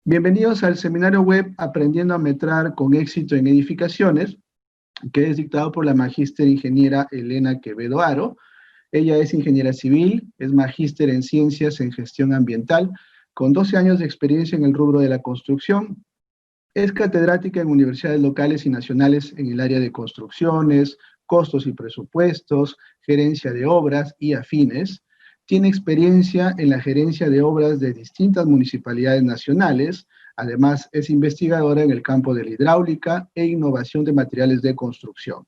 Bienvenidos al seminario web Aprendiendo a Metrar con Éxito en Edificaciones, que es dictado por la magíster ingeniera Elena Quevedo Aro. Ella es ingeniera civil, es magíster en ciencias en gestión ambiental, con 12 años de experiencia en el rubro de la construcción. Es catedrática en universidades locales y nacionales en el área de construcciones, costos y presupuestos, gerencia de obras y afines. Tiene experiencia en la gerencia de obras de distintas municipalidades nacionales. Además, es investigadora en el campo de la hidráulica e innovación de materiales de construcción.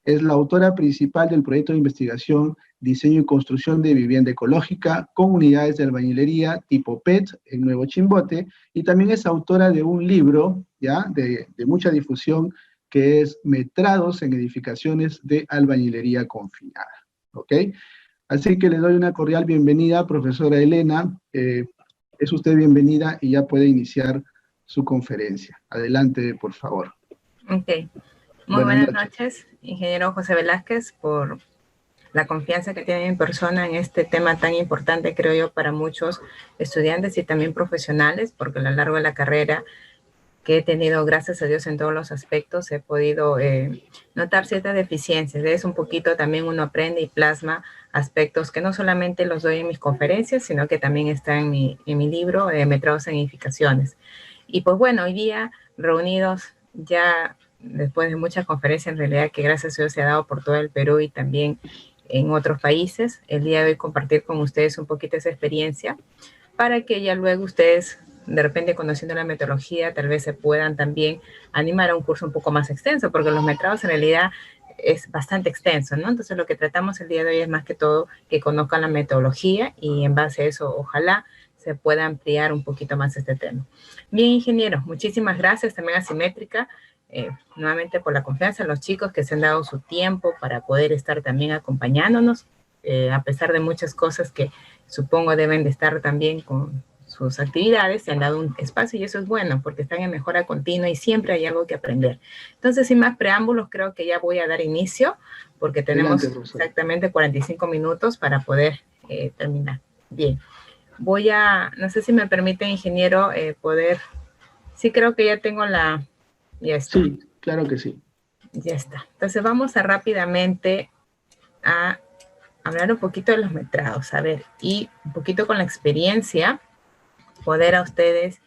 Es la autora principal del proyecto de investigación Diseño y Construcción de Vivienda Ecológica con unidades de albañilería tipo PET en Nuevo Chimbote, y también es autora de un libro de mucha difusión que es Metrados en Edificaciones de Albañilería Confinada. ¿Ok? Así que le doy una cordial bienvenida, profesora Elena. Es usted bienvenida y ya puede iniciar su conferencia. Adelante, por favor. Ok. Muy buenas noches, ingeniero José Velázquez, por la confianza que tiene en persona en este tema tan importante, creo yo, para muchos estudiantes y también profesionales, porque a lo largo de la carrera que he tenido, gracias a Dios, en todos los aspectos, he podido notar ciertas deficiencias. Es un poquito también uno aprende y plasma aspectos que no solamente los doy en mis conferencias, sino que también está en mi libro, Metrados en Edificaciones. Y pues bueno, hoy día reunidos ya después de muchas conferencias, en realidad, que gracias a Dios se ha dado por todo el Perú y también en otros países, el día de hoy compartir con ustedes un poquito esa experiencia para que ya luego ustedes, de repente conociendo la metodología, tal vez se puedan también animar a un curso un poco más extenso, porque los metrados en realidad es bastante extenso, ¿no? Entonces lo que tratamos el día de hoy es más que todo que conozcan la metodología y en base a eso, ojalá se pueda ampliar un poquito más este tema. Bien, ingeniero, muchísimas gracias también a Simétrica, nuevamente por la confianza en los chicos que se han dado su tiempo para poder estar también acompañándonos, a pesar de muchas cosas que supongo deben de estar también con sus actividades, se han dado un espacio y eso es bueno porque están en mejora continua y siempre hay algo que aprender. Entonces, sin más preámbulos, creo que ya voy a dar inicio porque tenemos exactamente 45 minutos para poder terminar. Bien, voy a, no sé si me permite, ingeniero, poder, sí creo que ya tengo la, ya está. Sí, claro que sí. Ya está. Entonces vamos a rápidamente a hablar un poquito de los metrados, a ver, y un poquito con la experiencia, poder a ustedes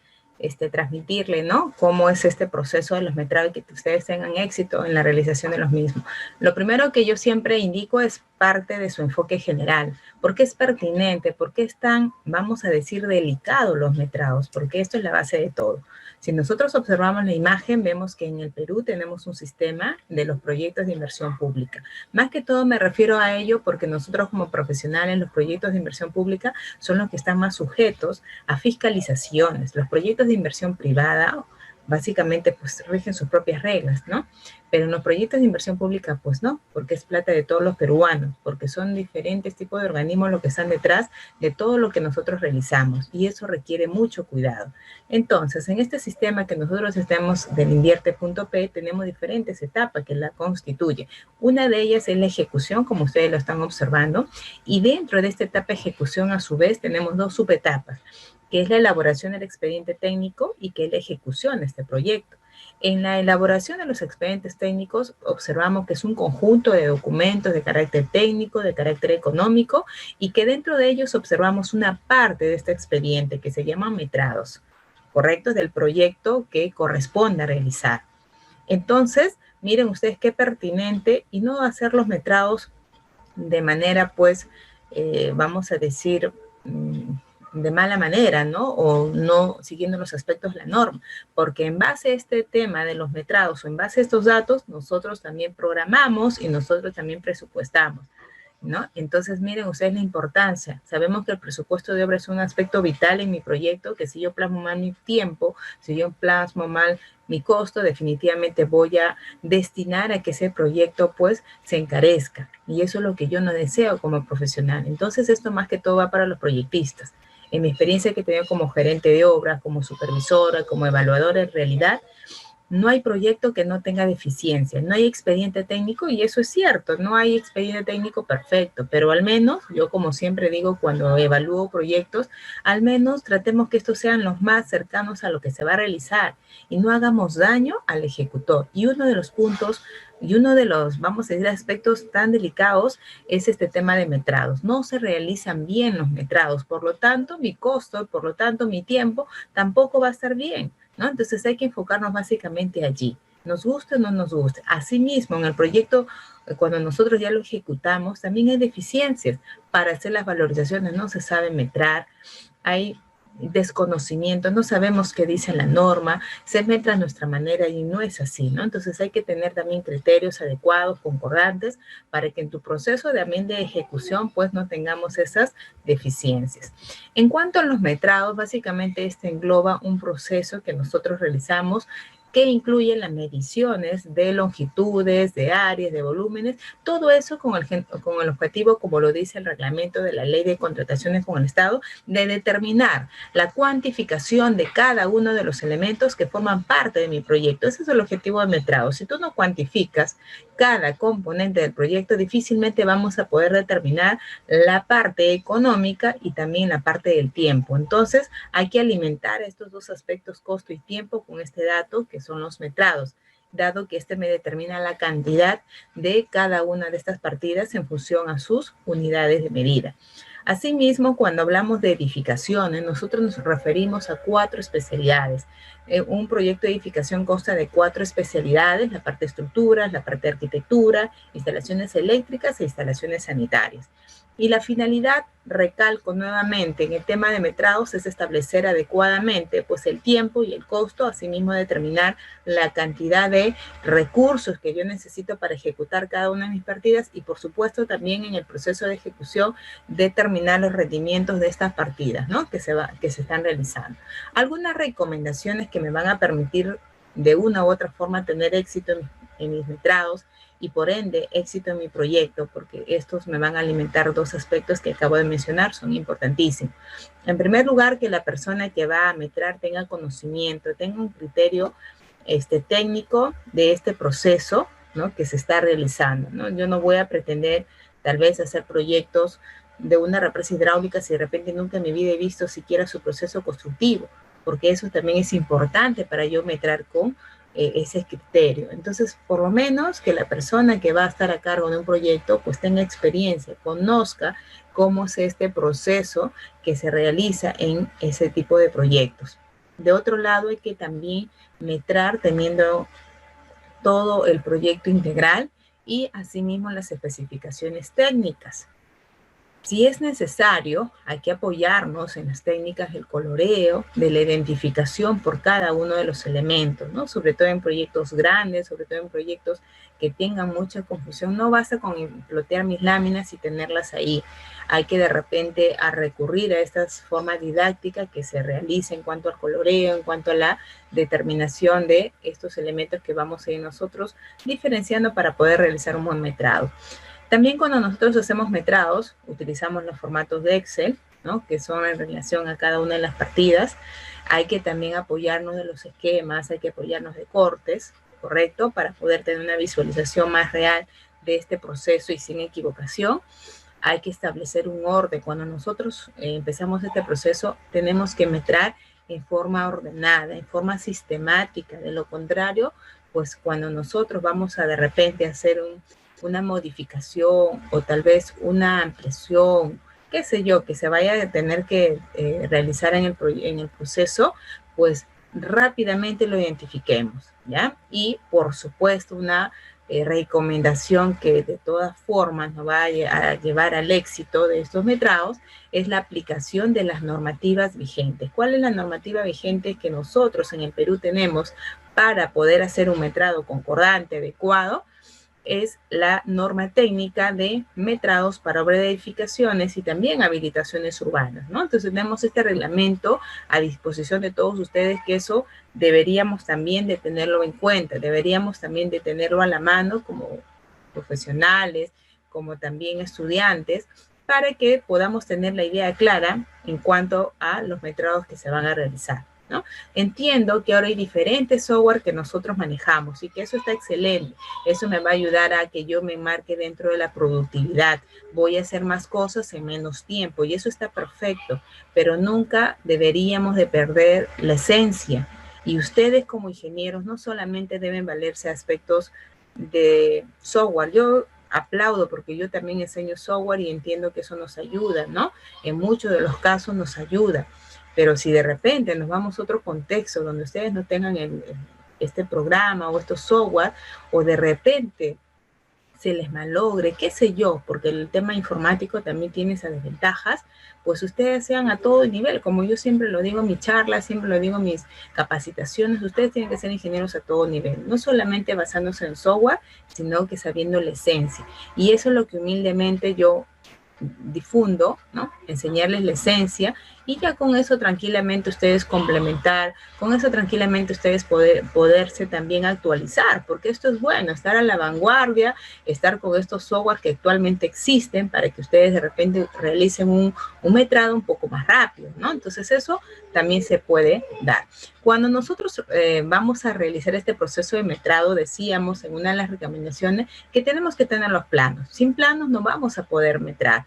transmitirle, ¿no? Cómo es este proceso de los metrados y que ustedes tengan éxito en la realización de los mismos. Lo primero que yo siempre indico es parte de su enfoque general. ¿Por qué es pertinente? ¿Por qué es tan, vamos a decir, delicado los metrados? Porque esto es la base de todo. Si nosotros observamos la imagen, vemos que en el Perú tenemos un sistema de los proyectos de inversión pública. Más que todo me refiero a ello porque nosotros como profesionales, los proyectos de inversión pública son los que están más sujetos a fiscalizaciones. Los proyectos de inversión privada básicamente pues rigen sus propias reglas, ¿no? Pero en los proyectos de inversión pública pues no, porque es plata de todos los peruanos, porque son diferentes tipos de organismos los que están detrás de todo lo que nosotros realizamos y eso requiere mucho cuidado. Entonces, en este sistema que nosotros tenemos del invierte.p tenemos diferentes etapas que la constituyen. Una de ellas es la ejecución, como ustedes lo están observando, y dentro de esta etapa de ejecución a su vez tenemos dos subetapas, que es la elaboración del expediente técnico y que es la ejecución de este proyecto. En la elaboración de los expedientes técnicos observamos que es un conjunto de documentos de carácter técnico, de carácter económico, y que dentro de ellos observamos una parte de este expediente que se llama metrados, ¿correcto? Del proyecto que corresponde a realizar. Entonces, miren ustedes qué pertinente y no hacer los metrados de manera, pues, vamos a decir, de mala manera, ¿no? O no siguiendo los aspectos de la norma, porque en base a este tema de los metrados o en base a estos datos, nosotros también programamos y nosotros también presupuestamos, ¿no? Entonces, miren ustedes la importancia. Sabemos que el presupuesto de obra es un aspecto vital en mi proyecto, que si yo plasmo mal mi tiempo, si yo plasmo mal mi costo, definitivamente voy a destinar a que ese proyecto pues se encarezca. Y eso es lo que yo no deseo como profesional. Entonces, esto más que todo va para los proyectistas. En mi experiencia que he tenido como gerente de obra, como supervisora, como evaluadora, en realidad no hay proyecto que no tenga deficiencia, no hay expediente técnico, y eso es cierto, no hay expediente técnico perfecto, pero al menos, yo como siempre digo cuando evalúo proyectos, al menos tratemos que estos sean los más cercanos a lo que se va a realizar y no hagamos daño al ejecutor. Y uno de los puntos y uno de los, vamos a decir, aspectos tan delicados es este tema de metrados. No se realizan bien los metrados, por lo tanto, mi costo, por lo tanto, mi tiempo tampoco va a estar bien, ¿no? Entonces hay que enfocarnos básicamente allí. Nos guste o no nos guste. Asimismo, en el proyecto, cuando nosotros ya lo ejecutamos, también hay deficiencias para hacer las valorizaciones. No se sabe metrar, hay desconocimiento, no sabemos qué dice la norma, se metra a nuestra manera y no es así, ¿no? Entonces hay que tener también criterios adecuados, concordantes, para que en tu proceso también de ejecución pues no tengamos esas deficiencias. En cuanto a los metrados, básicamente este engloba un proceso que nosotros realizamos que incluye las mediciones de longitudes, de áreas, de volúmenes, todo eso con el objetivo, como lo dice el reglamento de la Ley de Contrataciones con el Estado, de determinar la cuantificación de cada uno de los elementos que forman parte de mi proyecto. Ese es el objetivo de metrado. Si tú no cuantificas cada componente del proyecto, difícilmente vamos a poder determinar la parte económica y también la parte del tiempo. Entonces, hay que alimentar estos dos aspectos, costo y tiempo, con este dato que son los metrados, dado que este me determina la cantidad de cada una de estas partidas en función a sus unidades de medida. Asimismo, cuando hablamos de edificaciones, nosotros nos referimos a 4 especialidades. Un proyecto de edificación consta de 4 especialidades: la parte de estructuras, la parte de arquitectura, instalaciones eléctricas e instalaciones sanitarias. Y la finalidad, recalco nuevamente, en el tema de metrados es establecer adecuadamente pues el tiempo y el costo, asimismo determinar la cantidad de recursos que yo necesito para ejecutar cada una de mis partidas y por supuesto también en el proceso de ejecución determinar los rendimientos de estas partidas, ¿no? que se están realizando. Algunas recomendaciones que me van a permitir de una u otra forma tener éxito en mis metrados y por ende éxito en mi proyecto, porque estos me van a alimentar 2 aspectos que acabo de mencionar, son importantísimos. En primer lugar, que la persona que va a metrar tenga conocimiento, tenga un criterio técnico de este proceso, ¿no? que se está realizando, ¿no? Yo no voy a pretender tal vez hacer proyectos de una represa hidráulica si de repente nunca en mi vida he visto siquiera su proceso constructivo, porque eso también es importante para yo metrar con ese criterio. Entonces, por lo menos que la persona que va a estar a cargo de un proyecto pues tenga experiencia, conozca cómo es este proceso que se realiza en ese tipo de proyectos. De otro lado, hay que también metrar teniendo todo el proyecto integral y asimismo las especificaciones técnicas. Si es necesario, hay que apoyarnos en las técnicas del coloreo, de la identificación por cada uno de los elementos, ¿no? Sobre todo en proyectos grandes, sobre todo en proyectos que tengan mucha confusión. No basta con plotear mis láminas y tenerlas ahí. Hay que de repente recurrir a estas formas didácticas que se realizan en cuanto al coloreo, en cuanto a la determinación de estos elementos que vamos a ir nosotros diferenciando para poder realizar un buen metrado. También cuando nosotros hacemos metrados, utilizamos los formatos de Excel, ¿no? que son en relación a cada una de las partidas. Hay que también apoyarnos de los esquemas, hay que apoyarnos de cortes, ¿correcto? Para poder tener una visualización más real de este proceso y sin equivocación. Hay que establecer un orden. Cuando nosotros empezamos este proceso, tenemos que metrar en forma ordenada, en forma sistemática. De lo contrario, pues cuando nosotros vamos a de repente hacer una modificación o tal vez una ampliación, qué sé yo, que se vaya a tener que realizar en el proceso, pues rápidamente lo identifiquemos, ¿ya? Y por supuesto una recomendación que de todas formas nos va a llevar al éxito de estos metrados es la aplicación de las normativas vigentes. ¿Cuál es la normativa vigente que nosotros en el Perú tenemos para poder hacer un metrado concordante, adecuado? Es la norma técnica de metrados para obra de edificaciones y también habilitaciones urbanas, ¿no? Entonces tenemos este reglamento a disposición de todos ustedes, que eso deberíamos también de tenerlo en cuenta, deberíamos también de tenerlo a la mano como profesionales, como también estudiantes, para que podamos tener la idea clara en cuanto a los metrados que se van a realizar, ¿no? Entiendo que ahora hay diferentes software que nosotros manejamos y que eso está excelente. Eso me va a ayudar a que yo me marque dentro de la productividad. Voy a hacer más cosas en menos tiempo y eso está perfecto, pero nunca deberíamos de perder la esencia. Y ustedes como ingenieros no solamente deben valerse aspectos de software. Yo aplaudo porque yo también enseño software y entiendo que eso nos ayuda, ¿no? En muchos de los casos nos ayuda. Pero si de repente nos vamos a otro contexto donde ustedes no tengan este programa o estos software, o de repente se les malogre, qué sé yo, porque el tema informático también tiene esas desventajas, pues ustedes sean a todo nivel, como yo siempre lo digo en mis charlas, siempre lo digo en mis capacitaciones, ustedes tienen que ser ingenieros a todo nivel, no solamente basándose en software, sino que sabiendo la esencia. Y eso es lo que humildemente yo difundo, ¿no? Enseñarles la esencia y ya con eso tranquilamente ustedes complementar, con eso tranquilamente ustedes poderse también actualizar, porque esto es bueno, estar a la vanguardia, estar con estos software que actualmente existen para que ustedes de repente realicen un metrado un poco más rápido, ¿no? Entonces eso también se puede dar. Cuando nosotros vamos a realizar este proceso de metrado, decíamos en una de las recomendaciones que tenemos que tener los planos. Sin planos no vamos a poder metrar.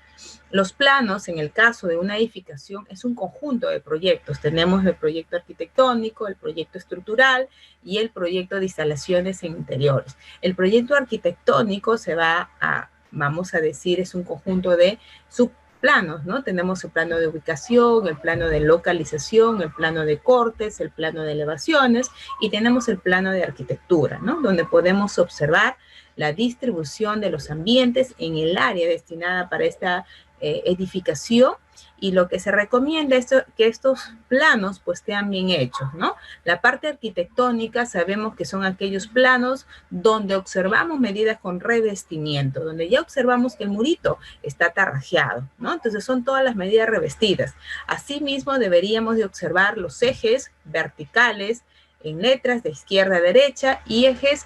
Los planos, en el caso de una edificación, es un conjunto de proyectos. Tenemos el proyecto arquitectónico, el proyecto estructural y el proyecto de instalaciones en interiores. El proyecto arquitectónico se va a, vamos a decir, es un conjunto de subplanos, ¿no? Tenemos el plano de ubicación, el plano de localización, el plano de cortes, el plano de elevaciones y tenemos el plano de arquitectura, ¿no? Donde podemos observar la distribución de los ambientes en el área destinada para esta edificación y lo que se recomienda es que estos planos pues estén bien hechos, ¿no? La parte arquitectónica sabemos que son aquellos planos donde observamos medidas con revestimiento, donde ya observamos que el murito está tarrajeado, ¿no? Entonces son todas las medidas revestidas. Asimismo deberíamos de observar los ejes verticales en letras de izquierda a derecha y ejes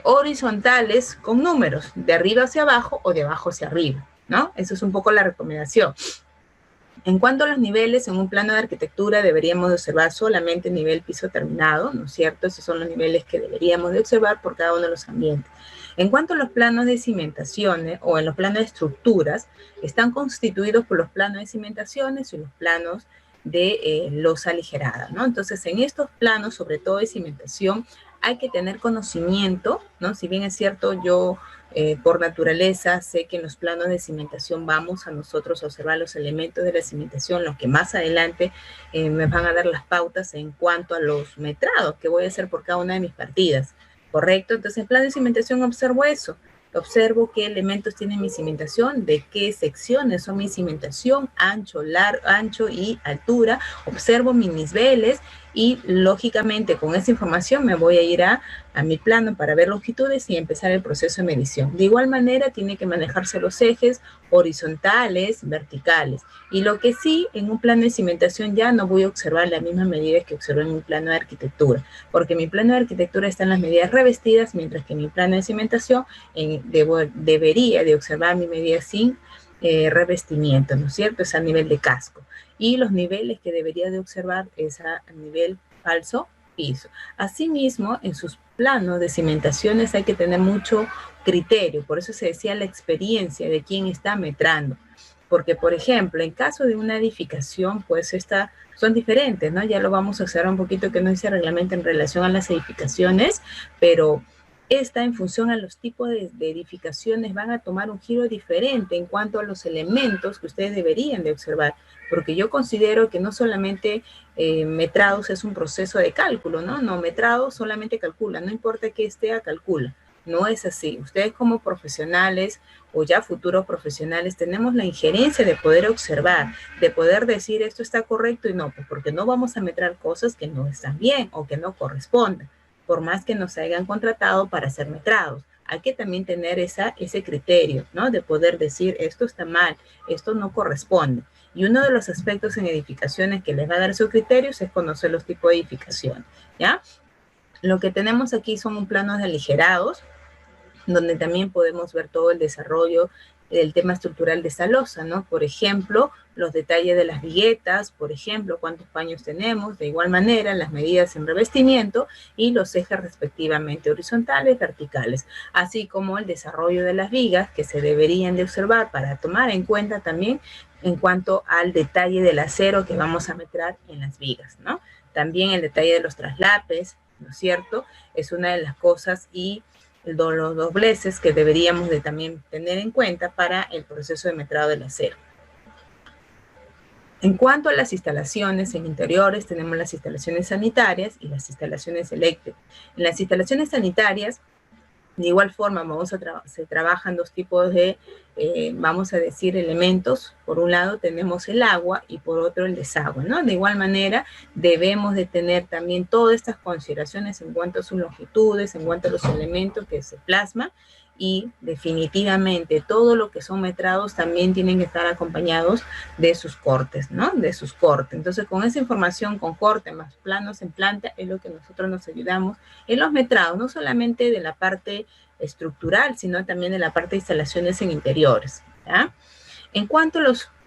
horizontales con números de arriba hacia abajo o de abajo hacia arriba, ¿no? Eso es un poco la recomendación. En cuanto a los niveles, en un plano de arquitectura deberíamos de observar solamente el nivel piso terminado, ¿no es cierto? Esos son los niveles que deberíamos de observar por cada uno de los ambientes. En cuanto a los planos de cimentaciones o en los planos de estructuras, están constituidos por los planos de cimentaciones y los planos de losa aligerada, ¿no? Entonces, en estos planos, sobre todo de cimentación, hay que tener conocimiento, ¿no? Si bien es cierto, yo por naturaleza sé que en los planos de cimentación vamos a nosotros a observar los elementos de la cimentación, los que más adelante me van a dar las pautas en cuanto a los metrados que voy a hacer por cada una de mis partidas, ¿correcto? Entonces, en plan de cimentación observo eso. Observo qué elementos tiene mi cimentación, de qué secciones son mi cimentación, ancho, ancho y altura. Observo mis niveles y lógicamente con esa información me voy a ir a mi plano para ver longitudes y empezar el proceso de medición. De igual manera tiene que manejarse los ejes horizontales, verticales. Y lo que sí, en un plano de cimentación ya no voy a observar las mismas medidas que observo en un plano de arquitectura, porque mi plano de arquitectura está en las medidas revestidas, mientras que mi plano de cimentación debería de observar mi medida sin revestimiento, ¿no es cierto? Es a nivel de casco. Y los niveles que debería de observar es a nivel falso piso. Asimismo, en sus planos de cimentaciones hay que tener mucho criterio, por eso se decía la experiencia de quién está metrando. Porque, por ejemplo, en caso de una edificación, pues son diferentes, ¿no? Ya lo vamos a observar un poquito que no dice reglamento en relación a las edificaciones, pero en función a los tipos de edificaciones van a tomar un giro diferente en cuanto a los elementos que ustedes deberían de observar, porque yo considero que no solamente metrados es un proceso de cálculo, ¿no? No, metrados solamente calcula, no importa que esté, calcula. No es así. Ustedes como profesionales o ya futuros profesionales tenemos la injerencia de poder observar, de poder decir esto está correcto y no, pues porque no vamos a metrar cosas que no están bien o que no correspondan, por más que nos hayan contratado para ser metrados. Hay que también tener ese criterio, ¿no? De poder decir esto está mal, esto no corresponde. Y uno de los aspectos en edificaciones que les va a dar esos criterios es conocer los tipos de edificación, ¿ya? Lo que tenemos aquí son un planos de aligerados, donde también podemos ver todo el desarrollo del tema estructural de esta losa, ¿no? Por ejemplo, los detalles de las viguetas, por ejemplo, cuántos paños tenemos, de igual manera, las medidas en revestimiento y los ejes respectivamente horizontales, verticales, así como el desarrollo de las vigas que se deberían de observar para tomar en cuenta también en cuanto al detalle del acero que vamos a metrar en las vigas, ¿no? También el detalle de los traslapes, ¿no es cierto? Es una de las cosas y los dobleces que deberíamos de también tener en cuenta para el proceso de metrado del acero. En cuanto a las instalaciones en interiores, tenemos las instalaciones sanitarias y las instalaciones eléctricas. En las instalaciones sanitarias, de igual forma, se trabajan dos tipos de, vamos a decir, elementos. Por un lado tenemos el agua y por otro el desagüe, ¿no? De igual manera, debemos de tener también todas estas consideraciones en cuanto a sus longitudes, en cuanto a los elementos que se plasman, y definitivamente todo lo que son metrados también tienen que estar acompañados de sus cortes, ¿no? De sus cortes. Entonces, con esa información, con corte más planos en planta, es lo que nosotros nos ayudamos en los metrados, no solamente de la parte estructural, sino también de la parte de instalaciones en interiores, ¿ya? En cuanto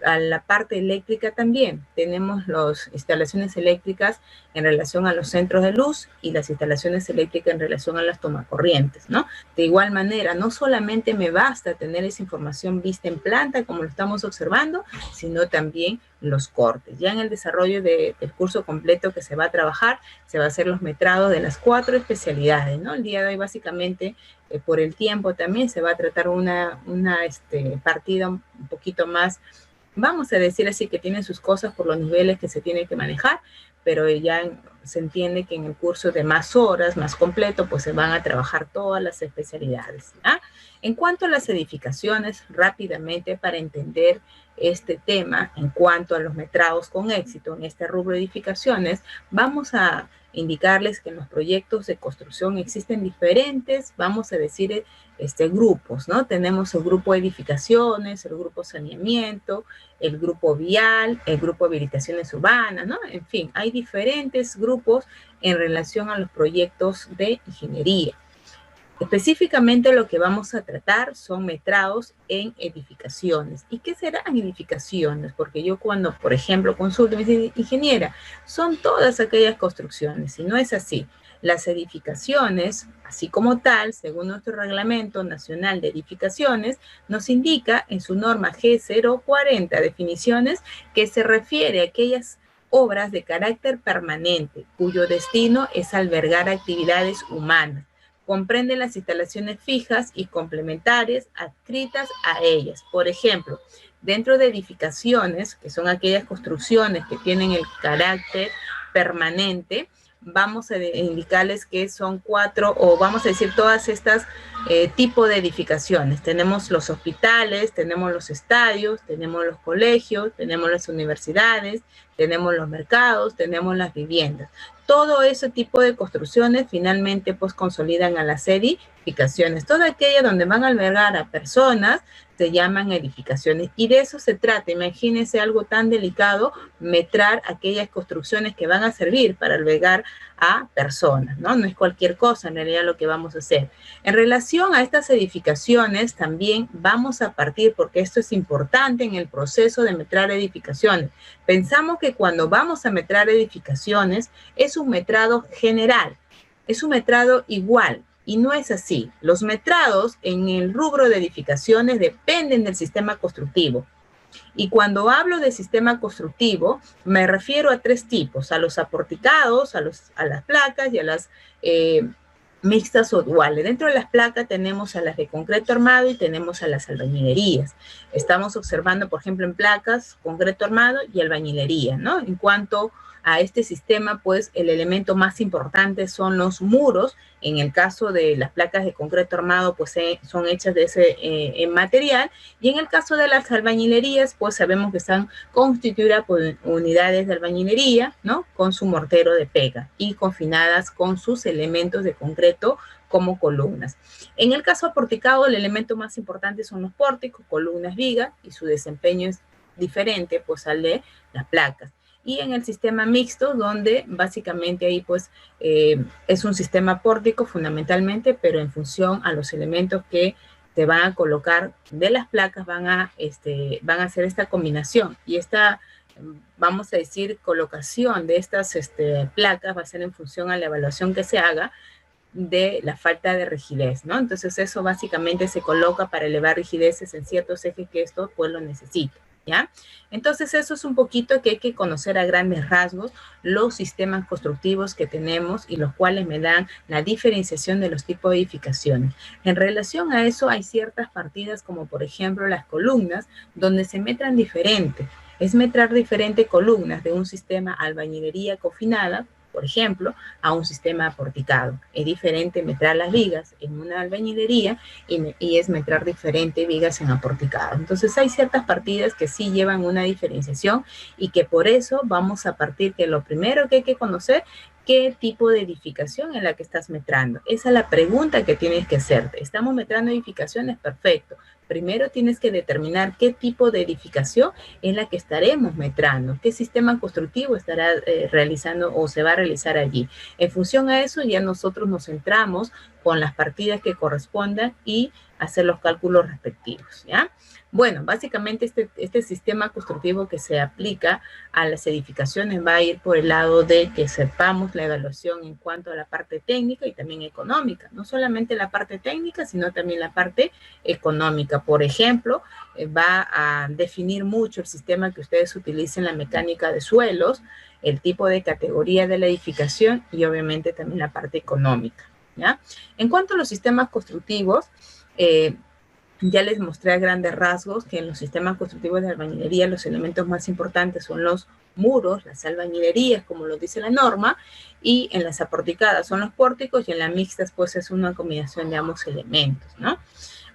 a la parte eléctrica también, tenemos las instalaciones eléctricas en relación a los centros de luz y las instalaciones eléctricas en relación a las tomacorrientes, ¿no? De igual manera, no solamente me basta tener esa información vista en planta, como lo estamos observando, sino también los cortes. Ya en el desarrollo del curso completo que se va a trabajar, se va a hacer los metrados de las 4 especialidades, ¿no? El día de hoy, básicamente, por el tiempo también se va a tratar una partida un poquito más, vamos a decir así, que tiene sus cosas por los niveles que se tienen que manejar, pero ya se entiende que en el curso de más horas, más completo, pues se van a trabajar todas las especialidades, ¿ya? En cuanto a las edificaciones, rápidamente para entender este tema, en cuanto a los metrados con éxito en este rubro de edificaciones, vamos a indicarles que en los proyectos de construcción existen diferentes, vamos a decir, grupos, ¿no? Tenemos el grupo de edificaciones, el grupo saneamiento, el grupo vial, el grupo de habilitaciones urbanas, ¿no? En fin, hay diferentes grupos en relación a los proyectos de ingeniería. Específicamente lo que vamos a tratar son metrados en edificaciones. ¿Y qué serán edificaciones? Porque yo cuando, por ejemplo, consulto, me dicen, ingeniera, son todas aquellas construcciones, y no es así. Las edificaciones, así como tal, según nuestro Reglamento Nacional de Edificaciones, nos indica en su norma G040 definiciones que se refiere a aquellas obras de carácter permanente, cuyo destino es albergar actividades humanas. Comprende las instalaciones fijas y complementarias adscritas a ellas. Por ejemplo, dentro de edificaciones, que son aquellas construcciones que tienen el carácter permanente, vamos a indicarles que son 4, o vamos a decir todas estas tipos de edificaciones. Tenemos los hospitales, tenemos los estadios, tenemos los colegios, tenemos las universidades, tenemos los mercados, tenemos las viviendas. Todo ese tipo de construcciones finalmente pues consolidan a las edificaciones. Todo aquello donde van a albergar a personas se llaman edificaciones. Y de eso se trata. Imagínense algo tan delicado, metrar aquellas construcciones que van a servir para albergar a personas, ¿no? No es cualquier cosa en realidad lo que vamos a hacer. En relación a estas edificaciones también vamos a partir, porque esto es importante en el proceso de metrar edificaciones. Pensamos que cuando vamos a metrar edificaciones es un metrado general, es un metrado igual. Y no es así. Los metrados en el rubro de edificaciones dependen del sistema constructivo. Y cuando hablo de sistema constructivo, me refiero a 3 tipos, a los aporticados, a las placas y a las mixtas o duales. Dentro de las placas tenemos a las de concreto armado y tenemos a las albañilerías. Estamos observando, por ejemplo, en placas, concreto armado y albañilería, ¿no? En cuanto a este sistema, pues el elemento más importante son los muros. En el caso de las placas de concreto armado, pues son hechas de ese material. Y en el caso de las albañilerías, pues sabemos que están constituidas por unidades de albañilería, ¿no? Con su mortero de pega y confinadas con sus elementos de concreto como columnas. En el caso aporticado, el elemento más importante son los pórticos, columnas, vigas, y su desempeño es diferente pues al de las placas. y en el sistema mixto, donde básicamente ahí pues es un sistema pórtico fundamentalmente, pero en función a los elementos que te van a colocar de las placas, van a hacer esta combinación, y esta, vamos a decir, colocación de estas placas va a ser en función a la evaluación que se haga de la falta de rigidez, ¿no? Entonces eso básicamente se coloca para elevar rigideces en ciertos ejes que esto pues lo necesita, ¿ya? Entonces eso es un poquito que hay que conocer a grandes rasgos los sistemas constructivos que tenemos y los cuales me dan la diferenciación de los tipos de edificaciones. En relación a eso hay ciertas partidas como por ejemplo las columnas, donde se metran diferente. Es metrar diferente columnas de un sistema albañilería confinada, por ejemplo, a un sistema porticado. Es diferente metrar las vigas en una albañilería y es metrar diferente vigas en aporticado. Entonces hay ciertas partidas que sí llevan una diferenciación y que por eso vamos a partir que lo primero que hay que conocer, ¿qué tipo de edificación es la que estás metrando? Esa es la pregunta que tienes que hacerte. ¿Estamos metrando edificaciones? Perfecto. Primero tienes que determinar qué tipo de edificación es la que estaremos metrando, qué sistema constructivo estará realizando o se va a realizar allí. En función a eso ya nosotros nos centramos con las partidas que correspondan y hacer los cálculos respectivos, ¿ya? Bueno, básicamente este sistema constructivo que se aplica a las edificaciones va a ir por el lado de que sepamos la evaluación en cuanto a la parte técnica y también económica. No solamente la parte técnica, sino también la parte económica. Por ejemplo, va a definir mucho el sistema que ustedes utilicen en la mecánica de suelos, el tipo de categoría de la edificación y obviamente también la parte económica, ¿ya? En cuanto a los sistemas constructivos, ya les mostré a grandes rasgos que en los sistemas constructivos de albañilería los elementos más importantes son los muros, las albañilerías, como lo dice la norma, y en las aporticadas son los pórticos y en las mixtas pues es una combinación de ambos elementos, ¿no?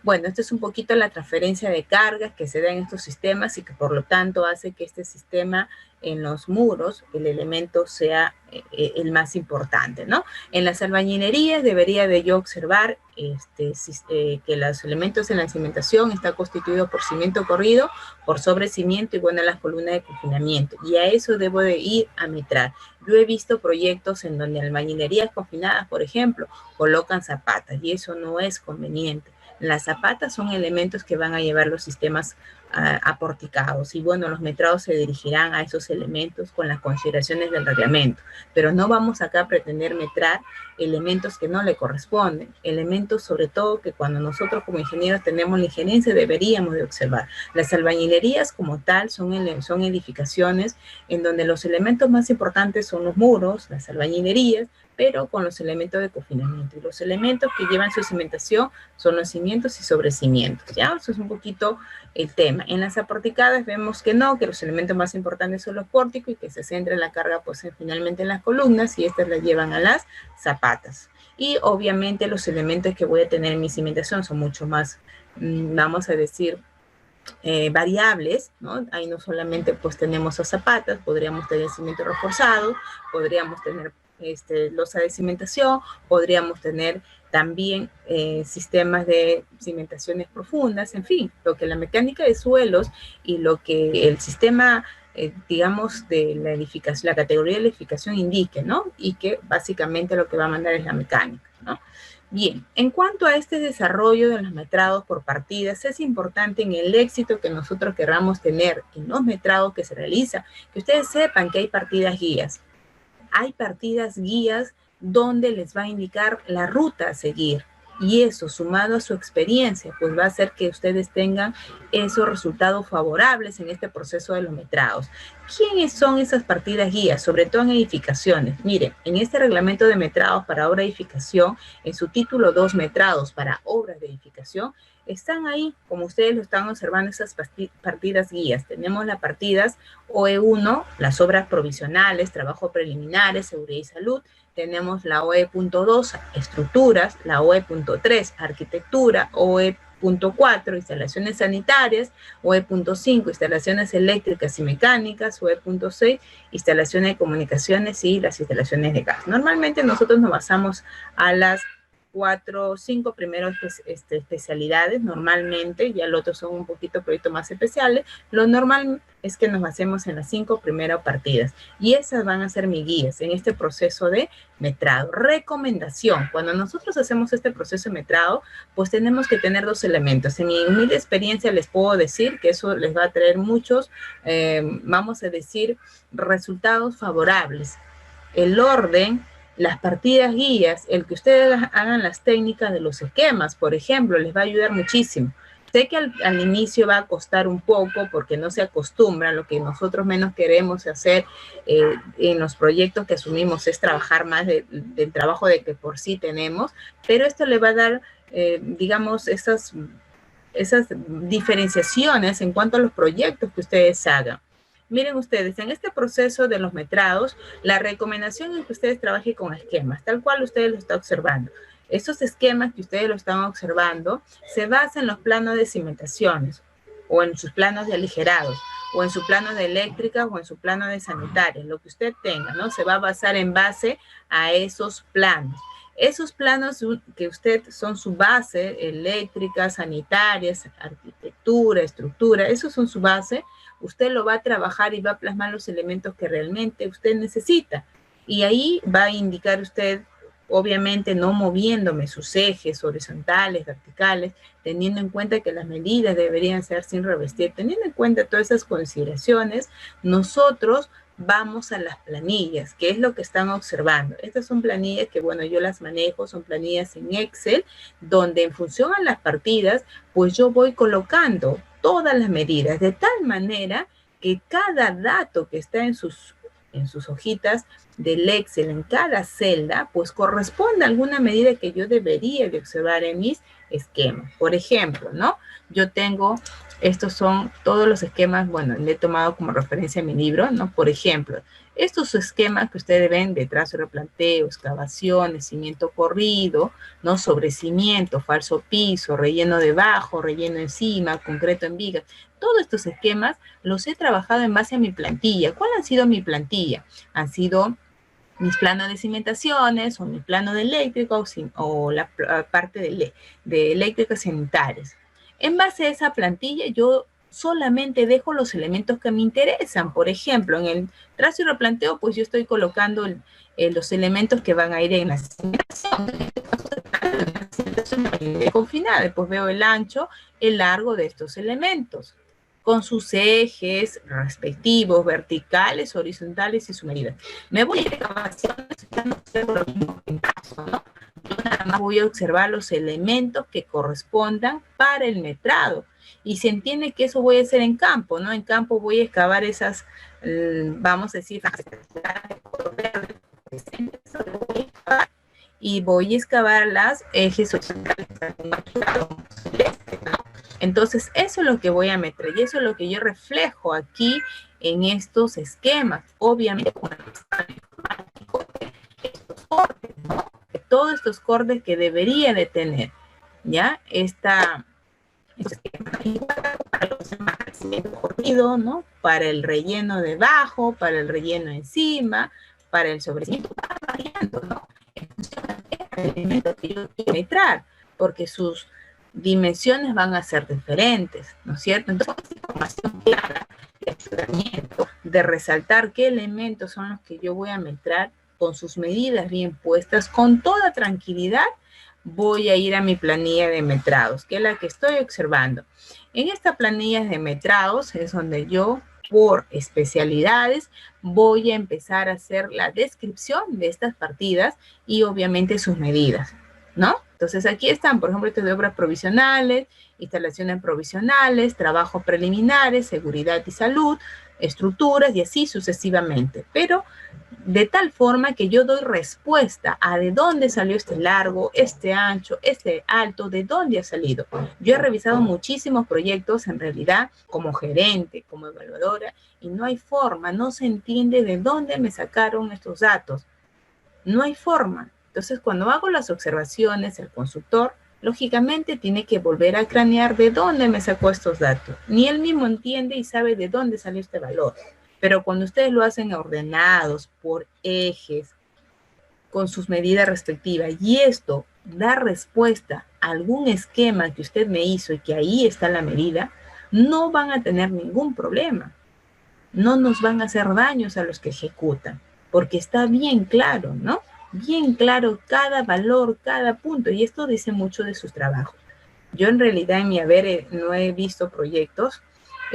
Bueno, esto es un poquito la transferencia de cargas que se da en estos sistemas y que por lo tanto hace que este sistema en los muros, el elemento sea el más importante, ¿no? En las albañilerías debería de yo observar que los elementos en la cimentación está constituido por cimiento corrido, por sobrecimiento y bueno, las columnas de confinamiento. Y a eso debo de ir a metrar. Yo he visto proyectos en donde albañilerías confinadas, por ejemplo, colocan zapatas y eso no es conveniente. Las zapatas son elementos que van a llevar los sistemas aporticados y bueno, los metrados se dirigirán a esos elementos con las consideraciones del reglamento, pero no vamos acá a pretender metrar elementos que no le corresponden, elementos sobre todo que cuando nosotros como ingenieros tenemos la injerencia deberíamos de observar. Las albañilerías como tal son edificaciones en donde los elementos más importantes son los muros, las albañilerías, pero con los elementos de confinamiento. Y los elementos que llevan su cimentación son los cimientos y sobrecimientos, ¿ya? Eso es un poquito el tema. En las aporticadas vemos que no, que los elementos más importantes son los pórticos y que se centra la carga pues finalmente en las columnas y estas las llevan a las zapatas. Y obviamente los elementos que voy a tener en mi cimentación son mucho más, vamos a decir, variables, ¿no? Ahí no solamente pues tenemos a zapatas, podríamos tener cimiento reforzado, podríamos tener losa de cimentación, podríamos tener también sistemas de cimentaciones profundas, en fin, lo que la mecánica de suelos y lo que el sistema, digamos, de la edificación, la categoría de la edificación indique, ¿no? Y que básicamente lo que va a mandar es la mecánica, ¿no? Bien, en cuanto a este desarrollo de los metrados por partidas, es importante en el éxito que nosotros queramos tener en los metrados que se realiza, que ustedes sepan que hay partidas guías. Hay partidas guías donde les va a indicar la ruta a seguir. Y eso, sumado a su experiencia, pues va a hacer que ustedes tengan esos resultados favorables en este proceso de los metrados. ¿Quiénes son esas partidas guías? Sobre todo en edificaciones. Miren, en este reglamento de metrados para obra de edificación, en su título 2, metrados para obras de edificación, están ahí, como ustedes lo están observando, esas partidas guías. Tenemos las partidas OE1, las obras provisionales, trabajo preliminares, seguridad y salud. Tenemos la OE.2, estructuras, la OE.3, arquitectura, OE.4, instalaciones sanitarias, OE.5, instalaciones eléctricas y mecánicas, OE.6, instalaciones de comunicaciones y las instalaciones de gas. Normalmente nosotros nos basamos a las 4, 5 primeros especialidades normalmente, ya los otros son un poquito proyectos más especiales. Lo normal es que nos basemos en las 5 primeras partidas y esas van a ser mis guías en este proceso de metrado. Recomendación: cuando nosotros hacemos este proceso de metrado, pues tenemos que tener 2 elementos. En mi humilde experiencia les puedo decir que eso les va a traer muchos, vamos a decir, resultados favorables. El orden, las partidas guías, el que ustedes hagan las técnicas de los esquemas, por ejemplo, les va a ayudar muchísimo. Sé que al inicio va a costar un poco porque no se acostumbran. Lo que nosotros menos queremos hacer en los proyectos que asumimos es trabajar más del trabajo de que por sí tenemos, pero esto le va a dar, digamos, esas diferenciaciones en cuanto a los proyectos que ustedes hagan. Miren ustedes, en este proceso de los metrados, la recomendación es que ustedes trabajen con esquemas, tal cual ustedes lo están observando. Estos esquemas que ustedes lo están observando se basan en los planos de cimentaciones, o en sus planos de aligerados, o en su plano de eléctrica, o en su plano de sanitarias, lo que usted tenga, ¿no? Se va a basar en base a esos planos. Esos planos que usted son su base, eléctrica, sanitarias, arquitectura, estructura, esos son su base. Usted lo va a trabajar y va a plasmar los elementos que realmente usted necesita. Y ahí va a indicar usted, obviamente no moviéndome sus ejes horizontales, verticales, teniendo en cuenta que las medidas deberían ser sin revestir, teniendo en cuenta todas esas consideraciones, nosotros vamos a las planillas, que es lo que están observando. Estas son planillas que, bueno, yo las manejo, son planillas en Excel, donde en función a las partidas, pues yo voy colocando todas las medidas, de tal manera que cada dato que está en sus hojitas del Excel, en cada celda, pues corresponde a alguna medida que yo debería de observar en mis esquemas. Por ejemplo, ¿no? Yo tengo, estos son todos los esquemas, bueno, le he tomado como referencia a mi libro, ¿no? Por ejemplo, estos esquemas que ustedes ven de trazo y replanteo, excavaciones, cimiento corrido, ¿no? Sobre cimiento, falso piso, relleno debajo, relleno encima, concreto en vigas. Todos estos esquemas los he trabajado en base a mi plantilla. ¿Cuál ha sido mi plantilla? Han sido mis planos de cimentaciones o mi plano de eléctrico o la parte de eléctricas sanitarias. En base a esa plantilla yo solamente dejo los elementos que me interesan. Por ejemplo, en el trazo y replanteo, pues yo estoy colocando los elementos que van a ir en la cimentación. En este caso, la cimentación confinada, pues veo el ancho, el largo de estos elementos, con sus ejes respectivos, verticales, horizontales y su medida. Me voy a excavaciones, ya no observo lo mismo que en caso, ¿no? Yo nada más voy a observar los elementos que correspondan para el metrado. Y se entiende que eso voy a hacer en campo, ¿no? En campo voy a excavar esas, vamos a decir, y voy a excavar las ejes horizontales. Entonces, eso es lo que voy a meter y eso es lo que yo reflejo aquí en estos esquemas. Obviamente, con el informático, estos cortes, ¿no? Todos estos cortes que debería de tener, ¿ya? Estos esquemas para los cimiento corrido, ¿no? Para el relleno debajo, para el relleno encima, para el sobrecimiento, va variando, ¿no? En función del elemento que yo quiero metrar, porque sus dimensiones van a ser diferentes, ¿no es cierto? Entonces, esta información clara de ayudamiento, de resaltar qué elementos son los que yo voy a metrar con sus medidas bien puestas, con toda tranquilidad, voy a ir a mi planilla de metrados, que es la que estoy observando. En esta planilla de metrados es donde yo, por especialidades, voy a empezar a hacer la descripción de estas partidas y obviamente sus medidas, ¿no? Entonces aquí están, por ejemplo, estas de obras provisionales, instalaciones provisionales, trabajos preliminares, seguridad y salud, estructuras y así sucesivamente. Pero de tal forma que yo doy respuesta a de dónde salió este largo, este ancho, este alto, de dónde ha salido. Yo he revisado muchísimos proyectos en realidad como gerente, como evaluadora, y no hay forma, no se entiende de dónde me sacaron estos datos. No hay forma. Entonces, cuando hago las observaciones, el consultor, lógicamente, tiene que volver a cranear de dónde me sacó estos datos. Ni él mismo entiende y sabe de dónde salió este valor. Pero cuando ustedes lo hacen ordenados por ejes, con sus medidas respectivas, y esto dar respuesta a algún esquema que usted me hizo y que ahí está la medida, no van a tener ningún problema. No nos van a hacer daños a los que ejecutan, porque está bien claro, ¿no? Bien claro cada valor, cada punto, y esto dice mucho de sus trabajos. Yo en realidad en mi haber no he visto proyectos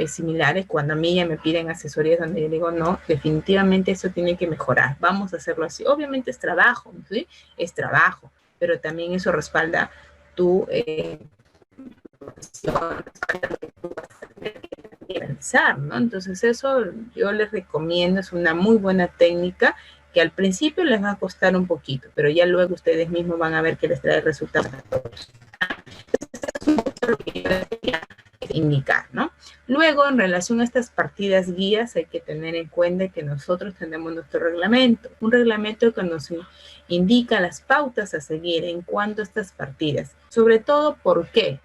similares cuando a mí ya me piden asesorías donde yo digo, no, definitivamente eso tiene que mejorar, vamos a hacerlo así. Obviamente es trabajo, ¿sí? Es trabajo, pero también eso respalda tu profesión, respalda lo que tú vas a tener que realizar, ¿no? Entonces eso yo les recomiendo, es una muy buena técnica que al principio les va a costar un poquito, pero ya luego ustedes mismos van a ver que les trae resultados a todos. Lo que yo quería indicar, ¿no? Luego, en relación a estas partidas guías, hay que tener en cuenta que nosotros tenemos nuestro reglamento, un reglamento que nos indica las pautas a seguir en cuanto a estas partidas. Sobre todo, ¿por qué?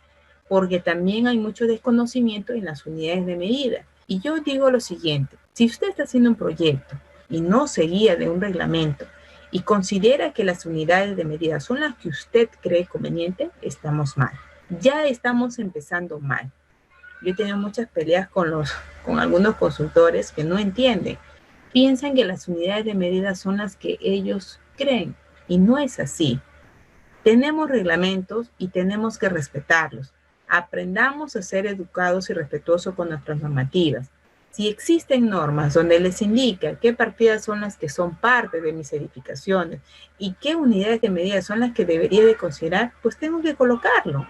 Porque también hay mucho desconocimiento en las unidades de medida. Y yo digo lo siguiente, si usted está haciendo un proyecto y no se guía de un reglamento y considera que las unidades de medida son las que usted cree conveniente, estamos mal. Ya estamos empezando mal. Yo he tenido muchas peleas con algunos consultores que no entienden. Piensan que las unidades de medida son las que ellos creen y no es así. Tenemos reglamentos y tenemos que respetarlos. Aprendamos a ser educados y respetuosos con nuestras normativas. Si existen normas donde les indica qué partidas son las que son parte de mis edificaciones y qué unidades de medida son las que debería de considerar, pues tengo que colocarlo,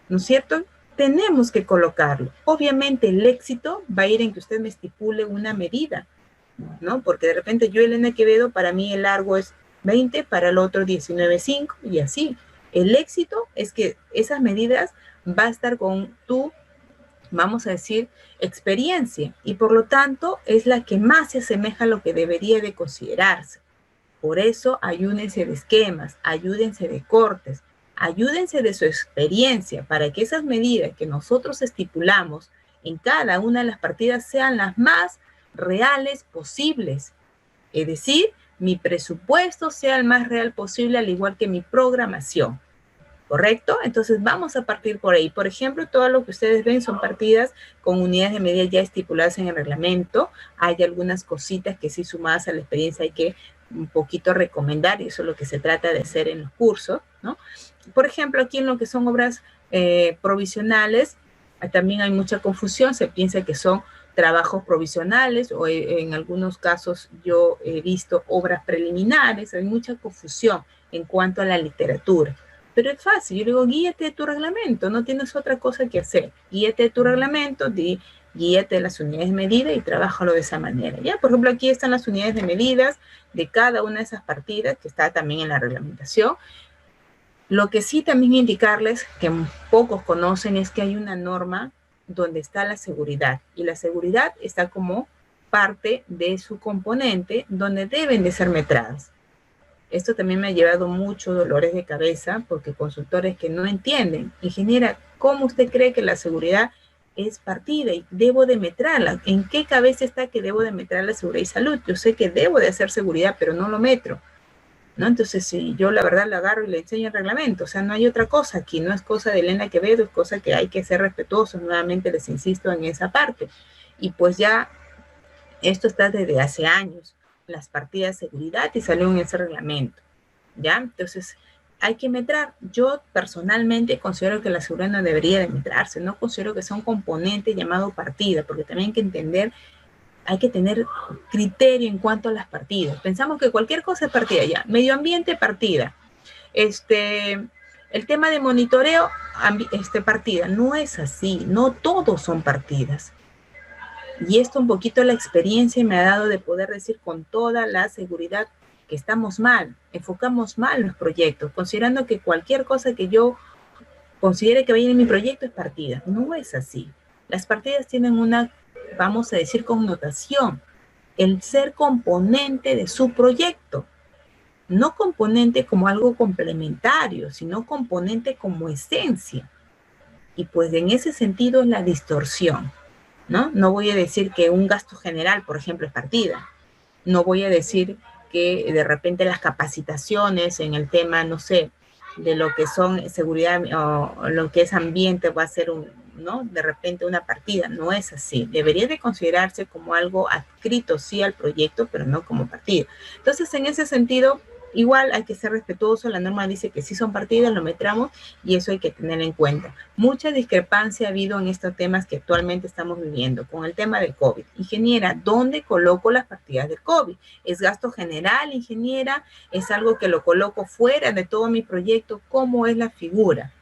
¿no es cierto? Tenemos que colocarlo. Obviamente el éxito va a ir en que usted me estipule una medida, ¿no? Porque de repente yo, Elena Quevedo, para mí el largo es 20, para el otro 19,5 y así. El éxito es que esas medidas va a estar con tu, vamos a decir, experiencia y por lo tanto es la que más se asemeja a lo que debería de considerarse. Por eso ayúdense de esquemas, ayúdense de cortes, ayúdense de su experiencia para que esas medidas que nosotros estipulamos en cada una de las partidas sean las más reales posibles. Es decir, mi presupuesto sea el más real posible, al igual que mi programación. ¿Correcto? Entonces vamos a partir por ahí. Por ejemplo, todo lo que ustedes ven son partidas con unidades de medida ya estipuladas en el reglamento. Hay algunas cositas que sí, sumadas a la experiencia, hay que un poquito recomendar, y eso es lo que se trata de hacer en los cursos, ¿no? Por ejemplo, aquí en lo que son obras provisionales, también hay mucha confusión, se piensa que son trabajos provisionales o en algunos casos yo he visto obras preliminares, hay mucha confusión en cuanto a la literatura. Pero es fácil, yo digo, guíate de tu reglamento, no tienes otra cosa que hacer. Guíate de tu reglamento, guíate de las unidades de medida y trabájalo de esa manera. ¿Ya? Por ejemplo, aquí están las unidades de medidas de cada una de esas partidas, que está también en la reglamentación. Lo que sí también indicarles, que pocos conocen, es que hay una norma donde está la seguridad. Y la seguridad está como parte de su componente, donde deben de ser metradas. Esto también me ha llevado muchos dolores de cabeza porque consultores que no entienden, ingeniera, ¿cómo usted cree que la seguridad es partida y debo de metrarla? ¿En qué cabeza está que debo de metrar la seguridad y salud? Yo sé que debo de hacer seguridad, pero no lo metro, ¿no? Entonces, si yo la verdad la agarro y le enseño el reglamento, o sea, no hay otra cosa aquí, no es cosa de Elena Quevedo, es cosa que hay que ser respetuosos, nuevamente les insisto en esa parte. Y pues ya, esto está desde hace años, las partidas de seguridad y salió en ese reglamento, ¿ya? Entonces, hay que metrar. Yo personalmente considero que la seguridad no debería de metrarse, no considero que sea un componente llamado partida, porque también hay que entender, hay que tener criterio en cuanto a las partidas. Pensamos que cualquier cosa es partida, ya. Medio ambiente, partida. El tema de monitoreo, partida. No es así, no todos son partidas. Y esto un poquito la experiencia me ha dado de poder decir con toda la seguridad que estamos mal, enfocamos mal los proyectos, considerando que cualquier cosa que yo considere que vaya en mi proyecto es partida. No es así. Las partidas tienen una, vamos a decir, connotación, el ser componente de su proyecto. No componente como algo complementario, sino componente como esencia. Y pues en ese sentido es la distorsión. ¿No? No voy a decir que un gasto general, por ejemplo, es partida. No voy a decir que de repente las capacitaciones en el tema, no sé, de lo que son seguridad o lo que es ambiente va a ser ¿no? De repente una partida. No es así. Debería de considerarse como algo adscrito, sí, al proyecto, pero no como partida. Entonces, en ese sentido, igual hay que ser respetuoso. La norma dice que sí son partidas, lo metramos y eso hay que tener en cuenta. Mucha discrepancia ha habido en estos temas que actualmente estamos viviendo con el tema del COVID. Ingeniera, ¿dónde coloco las partidas del COVID? ¿Es gasto general, ingeniera? ¿Es algo que lo coloco fuera de todo mi proyecto? ¿Cómo es la figura?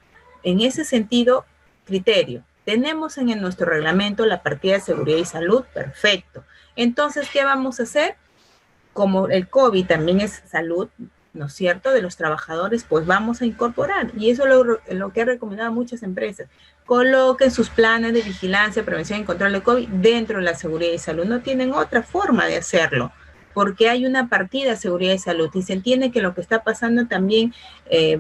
En ese sentido, criterio. Tenemos en nuestro reglamento la partida de seguridad y salud, perfecto. Entonces, ¿qué vamos a hacer? Como el COVID también es salud, ¿no es cierto?, de los trabajadores, pues vamos a incorporar. Y eso es lo que ha recomendado muchas empresas. Coloquen sus planes de vigilancia, prevención y control de COVID dentro de la seguridad y salud. No tienen otra forma de hacerlo, porque hay una partida de seguridad y salud y se entiende que lo que está pasando también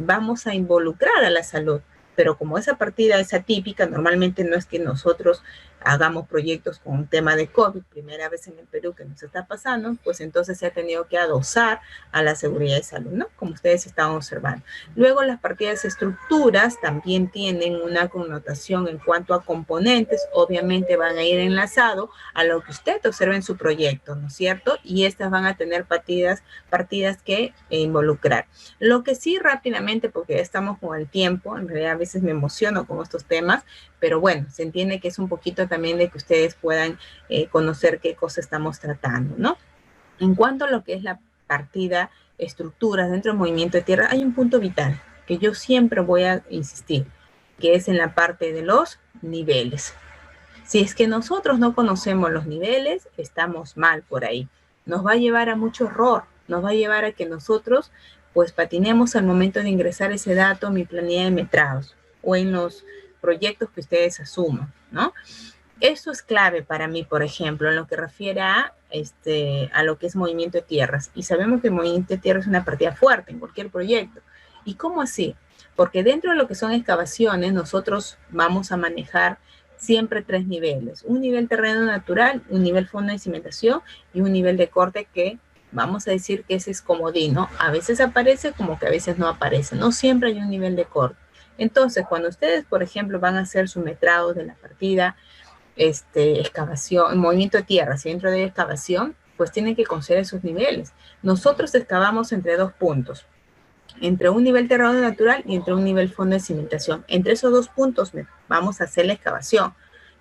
vamos a involucrar a la salud. Pero como esa partida es atípica, normalmente no es que nosotros hagamos proyectos con un tema de COVID, primera vez en el Perú que nos está pasando, pues entonces se ha tenido que adosar a la seguridad de salud, ¿no? Como ustedes estaban observando. Luego las partidas estructuras también tienen una connotación en cuanto a componentes, obviamente van a ir enlazado a lo que usted observa en su proyecto, ¿no es cierto? Y estas van a tener partidas que involucrar. Lo que sí rápidamente, porque ya estamos con el tiempo, en realidad a veces me emociono con estos temas, pero bueno, se entiende que es un poquito también de que ustedes puedan conocer qué cosa estamos tratando, ¿no? En cuanto a lo que es la partida estructuras dentro del movimiento de tierra, hay un punto vital que yo siempre voy a insistir, que es en la parte de los niveles. Si es que nosotros no conocemos los niveles, estamos mal por ahí. Nos va a llevar a mucho error, nos va a llevar a que nosotros pues patinemos al momento de ingresar ese dato en mi planilla de metrados o en los proyectos que ustedes asuman, ¿no? Eso es clave para mí, por ejemplo, en lo que refiere a lo que es movimiento de tierras. Y sabemos que el movimiento de tierras es una partida fuerte en cualquier proyecto. ¿Y cómo así? Porque dentro de lo que son excavaciones, nosotros vamos a manejar siempre 3 niveles. Un nivel terreno natural, un nivel fondo de cimentación y un nivel de corte que vamos a decir que ese es comodín, ¿no? A veces aparece como que a veces no aparece. No siempre hay un nivel de corte. Entonces, cuando ustedes, por ejemplo, van a hacer su metrado de la partida, excavación, movimiento de tierra, si dentro de excavación, pues tienen que considerar esos niveles. Nosotros excavamos entre 2 puntos, entre un nivel terreno natural y entre un nivel fondo de cimentación. Entre esos 2 puntos vamos a hacer la excavación.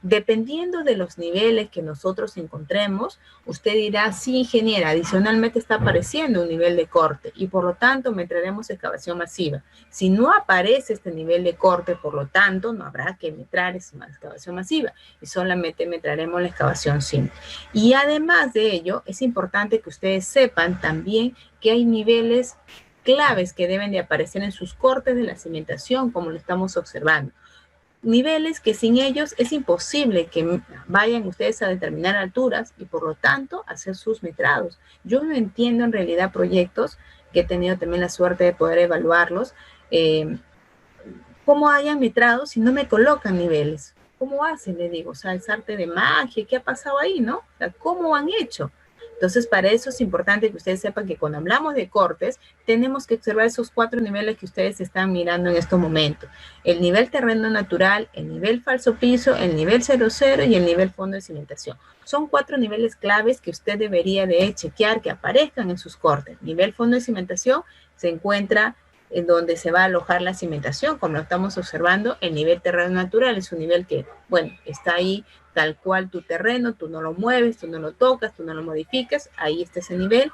Dependiendo de los niveles que nosotros encontremos, usted dirá, sí, ingeniera, adicionalmente está apareciendo un nivel de corte y por lo tanto metraremos excavación masiva. Si no aparece este nivel de corte, por lo tanto, no habrá que metrar esa excavación masiva y solamente metraremos la excavación simple. Y además de ello, es importante que ustedes sepan también que hay niveles claves que deben de aparecer en sus cortes de la cimentación, como lo estamos observando. Niveles que sin ellos es imposible que vayan ustedes a determinar alturas y por lo tanto hacer sus metrados. Yo no entiendo en realidad proyectos que he tenido también la suerte de poder evaluarlos, cómo hayan metrados si no me colocan niveles. ¿Cómo hacen? Le digo, o sea, es arte de magia, ¿qué ha pasado ahí, no? O sea, ¿cómo han hecho? Entonces, para eso es importante que ustedes sepan que cuando hablamos de cortes, tenemos que observar esos 4 niveles que ustedes están mirando en estos momentos. El nivel terreno natural, el nivel falso piso, el nivel 00 y el nivel fondo de cimentación. Son 4 niveles claves que usted debería de chequear que aparezcan en sus cortes. Nivel fondo de cimentación se encuentra en donde se va a alojar la cimentación, como lo estamos observando. El nivel terreno natural es un nivel que, bueno, está ahí tal cual tu terreno, tú no lo mueves, tú no lo tocas, tú no lo modificas, ahí está ese nivel.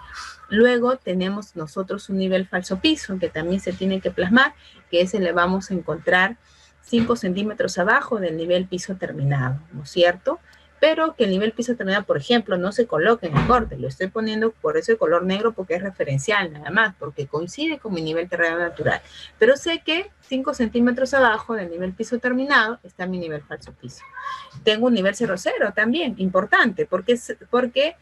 Luego tenemos nosotros un nivel falso piso, que también se tiene que plasmar, que ese le vamos a encontrar 5 centímetros abajo del nivel piso terminado, ¿no es cierto? Pero que el nivel piso terminado, por ejemplo, no se coloque en el corte. Lo estoy poniendo por eso de color negro porque es referencial nada más, porque coincide con mi nivel terreno natural. Pero sé que 5 centímetros abajo del nivel piso terminado está mi nivel falso piso. Tengo un nivel 00 también, importante, porque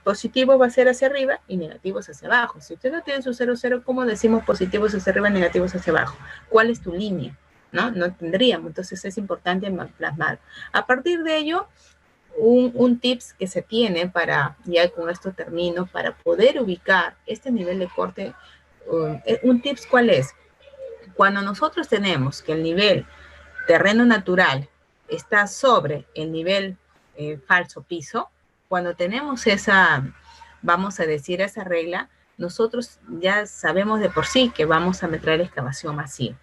positivo va a ser hacia arriba y negativos hacia abajo. Si usted no tiene su 00, ¿cómo decimos positivos hacia arriba y negativos hacia abajo? ¿Cuál es tu línea? No tendríamos, entonces es importante plasmar. A partir de ello, un tips que se tiene para, ya con esto termino, para poder ubicar este nivel de corte, un tips ¿cuál es? Cuando nosotros tenemos que el nivel terreno natural está sobre el nivel falso piso, cuando tenemos esa, vamos a decir, esa regla, nosotros ya sabemos de por sí que vamos a metrar excavación masiva,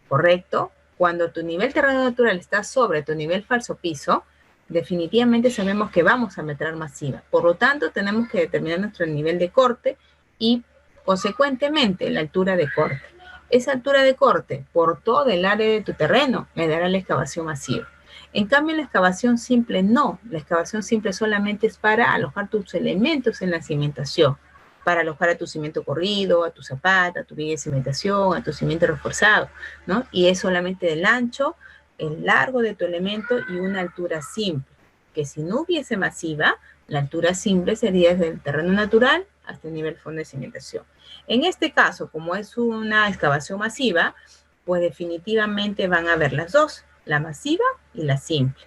¿correcto? Cuando tu nivel terreno natural está sobre tu nivel falso piso, definitivamente sabemos que vamos a metrar masiva. Por lo tanto, tenemos que determinar nuestro nivel de corte y, consecuentemente, la altura de corte. Esa altura de corte por todo el área de tu terreno me dará la excavación masiva. En cambio, la excavación simple no. La excavación simple solamente es para alojar tus elementos en la cimentación, para alojar a tu cimiento corrido, a tu zapata, a tu viga de cimentación, a tu cimiento reforzado, ¿no? Y es solamente el ancho, el largo de tu elemento y una altura simple, que si no hubiese masiva, la altura simple sería desde el terreno natural hasta el nivel fondo de cimentación. En este caso, como es una excavación masiva, pues definitivamente van a haber las dos, la masiva y la simple,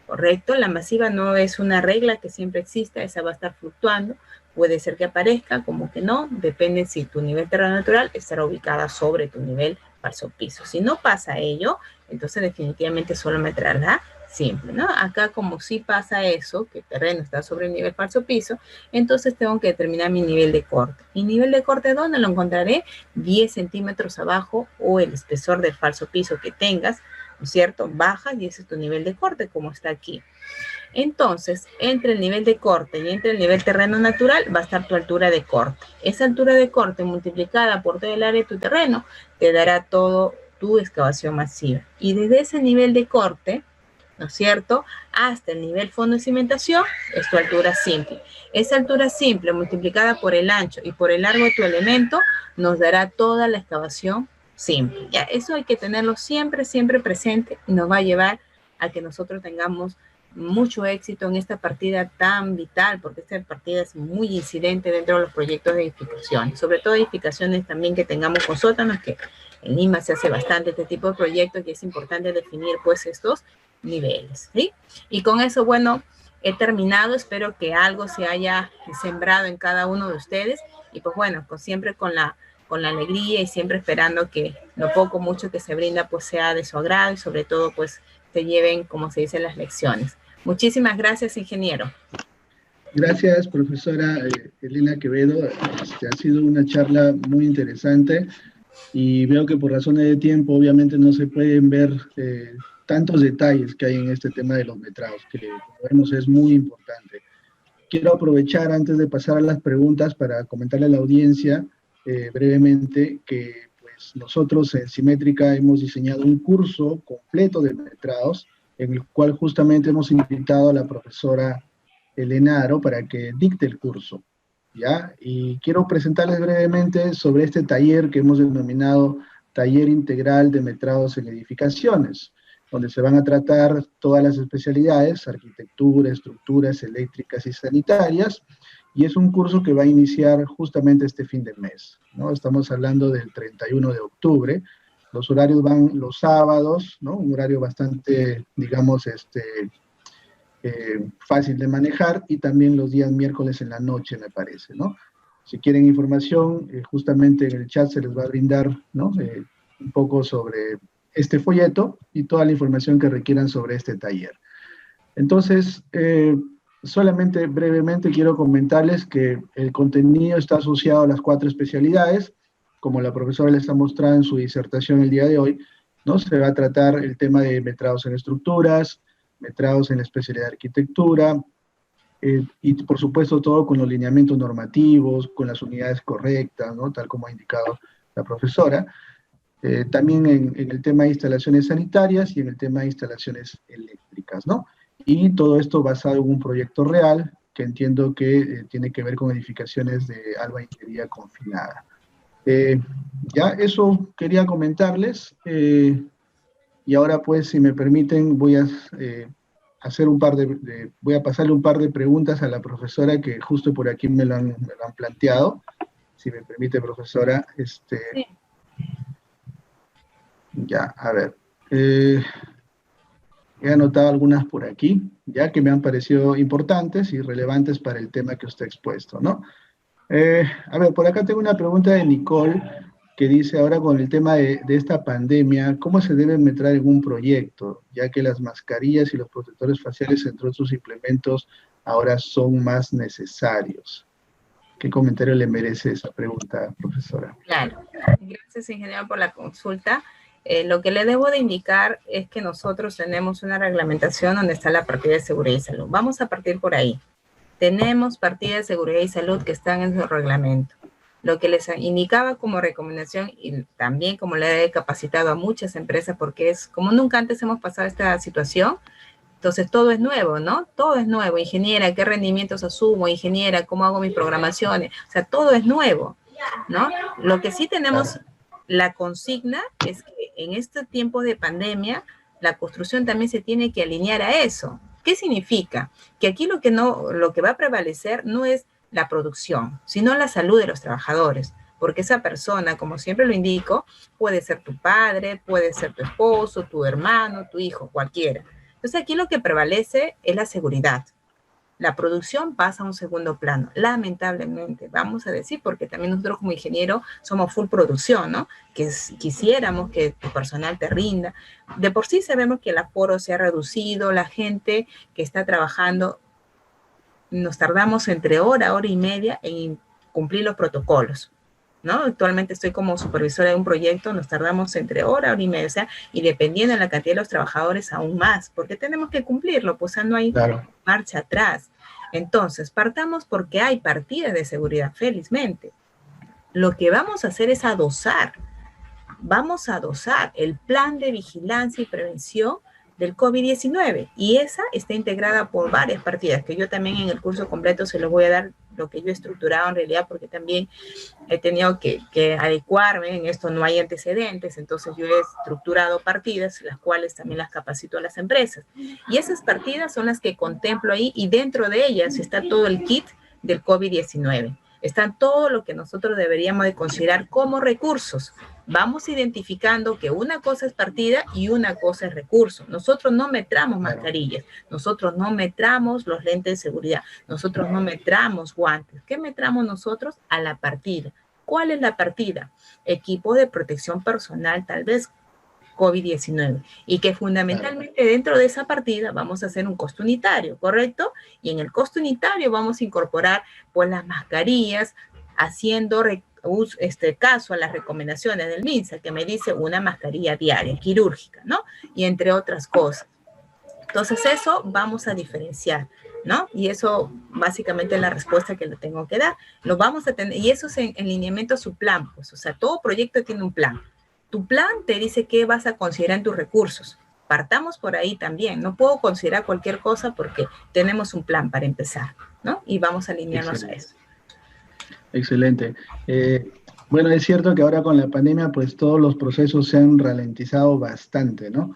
¿correcto? La masiva no es una regla que siempre exista, esa va a estar fluctuando, puede ser que aparezca, como que no, depende si tu nivel terreno natural estará ubicada sobre tu nivel falso piso. Si no pasa ello, entonces definitivamente solo metrarla simple, ¿no? Acá como sí pasa eso, que el terreno está sobre el nivel falso piso, entonces tengo que determinar mi nivel de corte. ¿Mi nivel de corte dónde lo encontraré? 10 centímetros abajo o el espesor del falso piso que tengas, ¿no es cierto? Baja y ese es tu nivel de corte como está aquí. Entonces, entre el nivel de corte y entre el nivel terreno natural va a estar tu altura de corte. Esa altura de corte multiplicada por todo el área de tu terreno te dará todo tu excavación masiva. Y desde ese nivel de corte, ¿no es cierto?, hasta el nivel fondo de cimentación es tu altura simple. Esa altura simple multiplicada por el ancho y por el largo de tu elemento nos dará toda la excavación simple. Ya, eso hay que tenerlo siempre, siempre presente y nos va a llevar a que nosotros tengamos mucho éxito en esta partida tan vital, porque esta partida es muy incidente dentro de los proyectos de edificación, sobre todo edificaciones también que tengamos con sótanos, que en Lima se hace bastante este tipo de proyectos y es importante definir pues estos niveles, ¿sí? Y con eso, bueno, he terminado, espero que algo se haya sembrado en cada uno de ustedes y pues bueno, siempre con la alegría y siempre esperando que lo poco, mucho que se brinda pues sea de su agrado y sobre todo pues se lleven, como se dice, las lecciones. Muchísimas gracias, ingeniero. Gracias, profesora Elena Quevedo. Ha sido una charla muy interesante y veo que por razones de tiempo obviamente no se pueden ver tantos detalles que hay en este tema de los metrados, que como vemos es muy importante. Quiero aprovechar antes de pasar a las preguntas para comentarle a la audiencia brevemente que pues, nosotros en Simétrica hemos diseñado un curso completo de metrados en el cual justamente hemos invitado a la profesora Elena Aro para que dicte el curso, ¿ya? Y quiero presentarles brevemente sobre este taller que hemos denominado Taller Integral de Metrados en Edificaciones, donde se van a tratar todas las especialidades, arquitectura, estructuras eléctricas y sanitarias, y es un curso que va a iniciar justamente este fin de mes, ¿no? Estamos hablando del 31 de octubre, los horarios van los sábados, ¿no? Un horario bastante, digamos, fácil de manejar, y también los días miércoles en la noche, me parece, ¿no? Si quieren información, justamente en el chat se les va a brindar, ¿no? Un poco sobre este folleto y toda la información que requieran sobre este taller. Entonces, solamente brevemente quiero comentarles que el contenido está asociado a las 4 especialidades, como la profesora les ha mostrado en su disertación el día de hoy, ¿no? Se va a tratar el tema de metrados en estructuras, metrados en la especialidad de arquitectura, y por supuesto todo con los lineamientos normativos, con las unidades correctas, ¿no? Tal como ha indicado la profesora. También en el tema de instalaciones sanitarias y en el tema de instalaciones eléctricas, ¿no? Y todo esto basado en un proyecto real que entiendo que tiene que ver con edificaciones de alba ingeniería confinada. Ya eso quería comentarles, y ahora pues si me permiten voy a hacer voy a pasarle un par de preguntas a la profesora que justo por aquí me lo han planteado. Si me permite, profesora, Sí. Ya, a ver. He anotado algunas por aquí, ya que me han parecido importantes y relevantes para el tema que usted ha expuesto, ¿no? A ver, por acá tengo una pregunta de Nicole, que dice ahora con el tema de esta pandemia, ¿cómo se debe metrar en un proyecto? Ya que las mascarillas y los protectores faciales, entre otros implementos, ahora son más necesarios. ¿Qué comentario le merece esa pregunta, profesora? Claro, gracias, ingeniero, por la consulta. Lo que le debo de indicar es que nosotros tenemos una reglamentación donde está la partida de seguridad y salud. Vamos a partir por ahí. Tenemos partida de seguridad y salud que están en su reglamento. Lo que les indicaba como recomendación y también como le he capacitado a muchas empresas, porque es como nunca antes hemos pasado esta situación, entonces todo es nuevo, ¿no? Todo es nuevo. Ingeniera, ¿qué rendimientos asumo? Ingeniera, ¿cómo hago mis programaciones? O sea, todo es nuevo, ¿no? Lo que sí tenemos, la consigna es que en este tiempo de pandemia, la construcción también se tiene que alinear a eso. ¿Qué significa? Que aquí lo que va a prevalecer no es la producción, sino la salud de los trabajadores. Porque esa persona, como siempre lo indico, puede ser tu padre, puede ser tu esposo, tu hermano, tu hijo, cualquiera. Entonces aquí lo que prevalece es la seguridad. La producción pasa a un segundo plano, lamentablemente, vamos a decir, porque también nosotros como ingeniero somos full producción, ¿no? Que quisiéramos que tu personal te rinda. De por sí sabemos que el aforo se ha reducido, la gente que está trabajando, nos tardamos entre hora y media en cumplir los protocolos, ¿no? Actualmente estoy como supervisora de un proyecto, nos tardamos entre hora y media, o sea, y dependiendo de la cantidad de los trabajadores aún más, porque tenemos que cumplirlo, pues no hay marcha atrás. Entonces, partamos porque hay partidas de seguridad, felizmente. Lo que vamos a hacer es vamos a adosar el plan de vigilancia y prevención del COVID-19 y esa está integrada por varias partidas que yo también en el curso completo se los voy a dar lo que yo he estructurado en realidad porque también he tenido que adecuarme, en esto no hay antecedentes, entonces yo he estructurado partidas, las cuales también las capacito a las empresas. Y esas partidas son las que contemplo ahí y dentro de ellas está todo el kit del COVID-19. Están todo lo que nosotros deberíamos de considerar como recursos. Vamos identificando que una cosa es partida y una cosa es recurso. Nosotros no metramos mascarillas, nosotros no metramos los lentes de seguridad, nosotros no metramos guantes. ¿Qué metramos nosotros? A la partida. ¿Cuál es la partida? Equipo de protección personal, tal vez COVID-19, y que fundamentalmente dentro de esa partida vamos a hacer un costo unitario, ¿correcto? Y en el costo unitario vamos a incorporar pues las mascarillas, haciendo caso a las recomendaciones del MINSA, que me dice una mascarilla diaria, quirúrgica, ¿no? Y entre otras cosas. Entonces eso vamos a diferenciar, ¿no? Y eso básicamente es la respuesta que le tengo que dar. Lo vamos a tener, y eso es en lineamiento a su plan, pues, o sea, todo proyecto tiene un plan. Tu plan te dice qué vas a considerar en tus recursos. Partamos por ahí también. No puedo considerar cualquier cosa porque tenemos un plan para empezar, ¿no? Y vamos a alinearnos a eso. Excelente. Bueno, es cierto que ahora con la pandemia, pues todos los procesos se han ralentizado bastante, ¿no?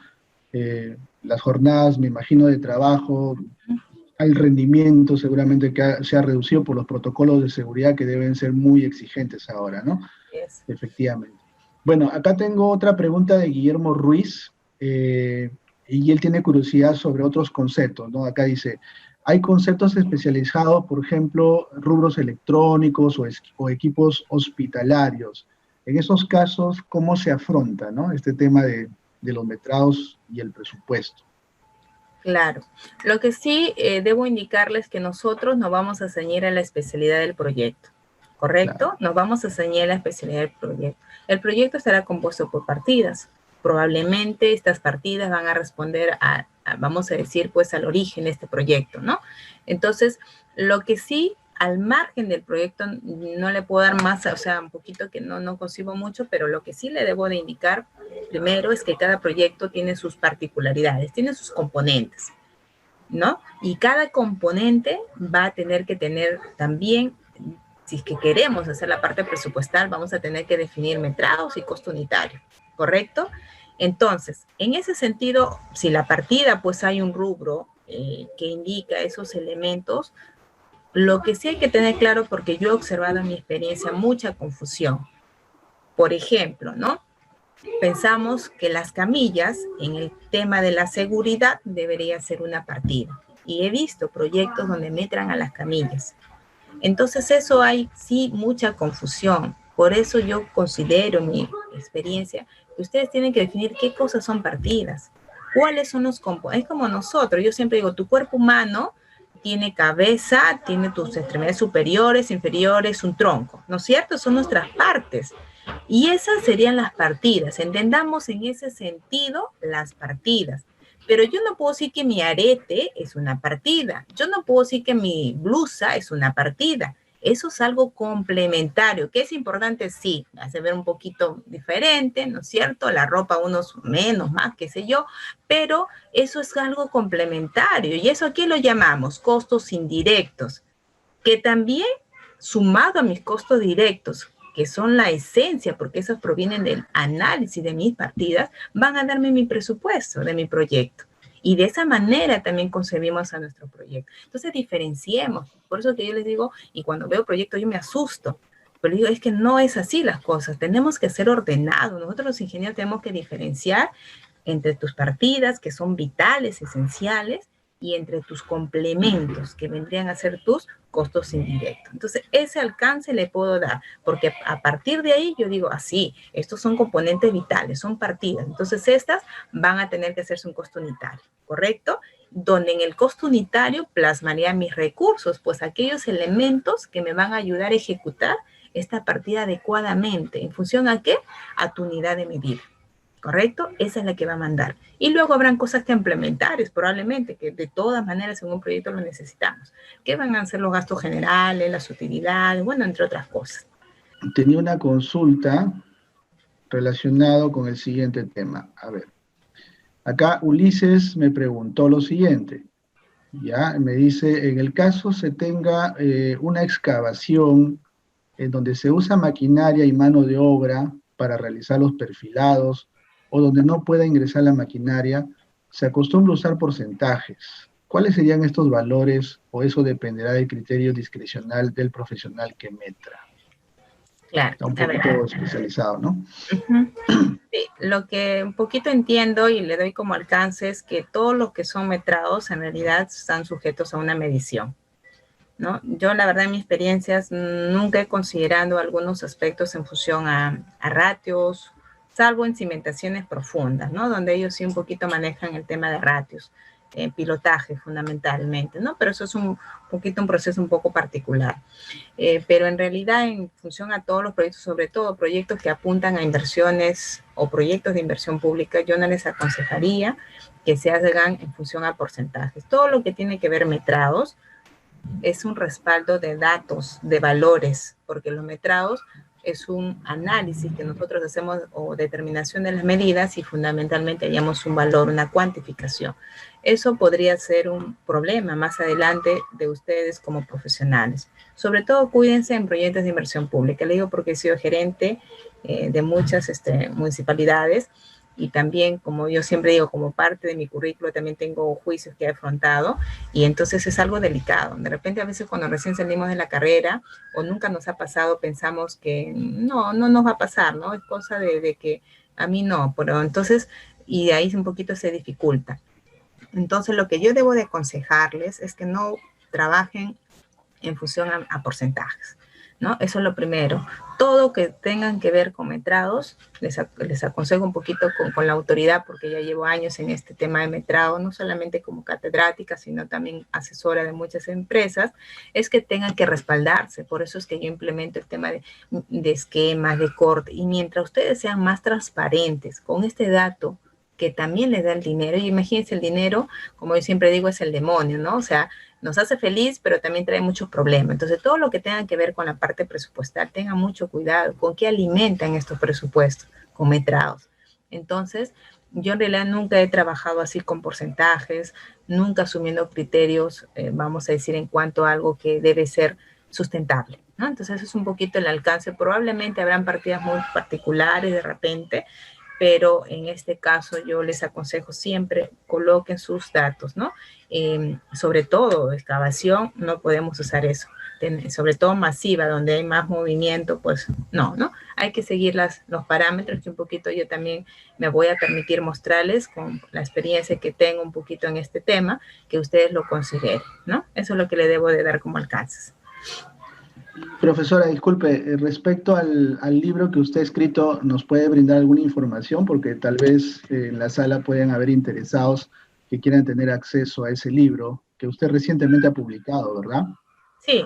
Las jornadas, me imagino, de trabajo, el rendimiento seguramente que se ha reducido por los protocolos de seguridad que deben ser muy exigentes ahora, ¿no? Yes. Efectivamente. Bueno, acá tengo otra pregunta de Guillermo Ruiz, y él tiene curiosidad sobre otros conceptos, ¿no? Acá dice, hay conceptos especializados, por ejemplo, rubros electrónicos o equipos hospitalarios. En esos casos, ¿cómo se afronta, ¿no? Este tema de los metrados y el presupuesto? Claro. Lo que sí debo indicarles que nosotros nos vamos a ceñir a la especialidad del proyecto, ¿correcto? Claro. Nos vamos a ceñir a la especialidad del proyecto. El proyecto estará compuesto por partidas. Probablemente estas partidas van a responder vamos a decir, pues al origen de este proyecto, ¿no? Entonces, lo que sí, al margen del proyecto, no le puedo dar más, o sea, un poquito que no concibo mucho, pero lo que sí le debo de indicar primero es que cada proyecto tiene sus particularidades, tiene sus componentes, ¿no? Y cada componente va a tener que tener también, si es que queremos hacer la parte presupuestal, vamos a tener que definir metrados y costo unitario, ¿correcto? Entonces, en ese sentido, si la partida, pues hay un rubro que indica esos elementos, lo que sí hay que tener claro, porque yo he observado en mi experiencia mucha confusión. Por ejemplo, ¿no? Pensamos que las camillas, en el tema de la seguridad, debería ser una partida. Y he visto proyectos donde metran a las camillas. Entonces eso hay sí mucha confusión, Por eso yo considero mi experiencia que ustedes tienen que definir qué cosas son partidas, cuáles son los componentes. Es como nosotros, yo siempre digo, tu cuerpo humano tiene cabeza, tiene tus extremidades superiores, inferiores, un tronco, ¿no es cierto? Son nuestras partes. Y esas serían las partidas. Entendamos en ese sentido las partidas. Pero yo no puedo decir que mi arete es una partida. Yo no puedo decir que mi blusa es una partida. Eso es algo complementario, que es importante, sí, hace ver un poquito diferente, ¿no es cierto? La ropa unos menos, más, qué sé yo, pero eso es algo complementario. Y eso aquí lo llamamos costos indirectos, que también, sumado a mis costos directos, que son la esencia, porque esos provienen del análisis de mis partidas, van a darme mi presupuesto de mi proyecto. Y de esa manera también concebimos a nuestro proyecto. Entonces diferenciemos. Por eso que yo les digo, y cuando veo proyectos yo me asusto, pero digo, es que no es así las cosas. Tenemos que ser ordenados. Nosotros los ingenieros tenemos que diferenciar entre tus partidas, que son vitales, esenciales, y entre tus complementos, que vendrían a ser tus costos indirectos. Entonces, ese alcance le puedo dar, porque a partir de ahí yo digo, así, estos son componentes vitales, son partidas. Entonces, estas van a tener que hacerse un costo unitario, ¿correcto? Donde en el costo unitario plasmaría mis recursos, pues aquellos elementos que me van a ayudar a ejecutar esta partida adecuadamente. ¿En función a qué? A tu unidad de medida. ¿Correcto? Esa es la que va a mandar. Y luego habrán cosas complementarias, probablemente, que de todas maneras en un proyecto lo necesitamos. ¿Qué van a ser los gastos generales, las utilidades? Bueno, entre otras cosas. Tenía una consulta relacionada con el siguiente tema. A ver, acá Ulises me preguntó lo siguiente. Ya, me dice, en el caso se tenga una excavación en donde se usa maquinaria y mano de obra para realizar los perfilados, o donde no pueda ingresar la maquinaria, se acostumbra a usar porcentajes. ¿Cuáles serían estos valores o eso dependerá del criterio discrecional del profesional que metra? Claro, Está un a ver. poquito especializado, ¿no? Sí, lo que un poquito entiendo y le doy como alcance es que todos los que son metrados en realidad están sujetos a una medición, ¿no? Yo, la verdad, en mis experiencias nunca he considerado algunos aspectos en función a ratios, salvo en cimentaciones profundas, ¿no? Donde ellos sí un poquito manejan el tema de ratios, pilotaje fundamentalmente, ¿no? Pero eso es un poquito un proceso un poco particular. Pero en realidad, en función a todos los proyectos, sobre todo proyectos que apuntan a inversiones o proyectos de inversión pública, yo no les aconsejaría que se hagan en función a porcentajes. Todo lo que tiene que ver metrados, es un respaldo de datos, de valores, porque los metrados es un análisis que nosotros hacemos o determinación de las medidas y fundamentalmente hallamos un valor, una cuantificación. Eso podría ser un problema más adelante de ustedes como profesionales. Sobre todo cuídense en proyectos de inversión pública. Le digo porque he sido gerente de muchas municipalidades y también, como yo siempre digo, como parte de mi currículo también tengo juicios que he afrontado y entonces es algo delicado. De repente a veces cuando recién salimos de la carrera o nunca nos ha pasado, pensamos que no nos va a pasar, ¿no? Es cosa de que a mí no, pero entonces, y de ahí un poquito se dificulta. Entonces lo que yo debo de aconsejarles es que no trabajen en función a porcentajes, ¿no? Eso es lo primero. Todo que tengan que ver con metrados, les aconsejo un poquito con la autoridad, porque ya llevo años en este tema de metrado, no solamente como catedrática, sino también asesora de muchas empresas, es que tengan que respaldarse. Por eso es que yo implemento el tema de esquemas, de corte, y mientras ustedes sean más transparentes con este dato, que también les da el dinero, y imagínense el dinero, como yo siempre digo, es el demonio, ¿no? O sea, nos hace feliz, pero también trae muchos problemas. Entonces, todo lo que tenga que ver con la parte presupuestal, tengan mucho cuidado con qué alimentan estos presupuestos, con metrados. Entonces, yo en realidad nunca he trabajado así con porcentajes, nunca asumiendo criterios, vamos a decir, en cuanto a algo que debe ser sustentable, ¿no? Entonces, eso es un poquito el alcance. Probablemente habrán partidas muy particulares de repente, pero en este caso yo les aconsejo siempre coloquen sus datos, ¿no? Sobre todo excavación, no podemos usar eso. Sobre todo masiva, donde hay más movimiento, pues no, ¿no? Hay que seguir los parámetros que un poquito yo también me voy a permitir mostrarles con la experiencia que tengo un poquito en este tema, que ustedes lo consideren, ¿no? Eso es lo que le debo de dar como alcances. Profesora, disculpe, respecto al libro que usted ha escrito, ¿nos puede brindar alguna información? Porque tal vez en la sala pueden haber interesados que quieran tener acceso a ese libro que usted recientemente ha publicado, ¿verdad? Sí,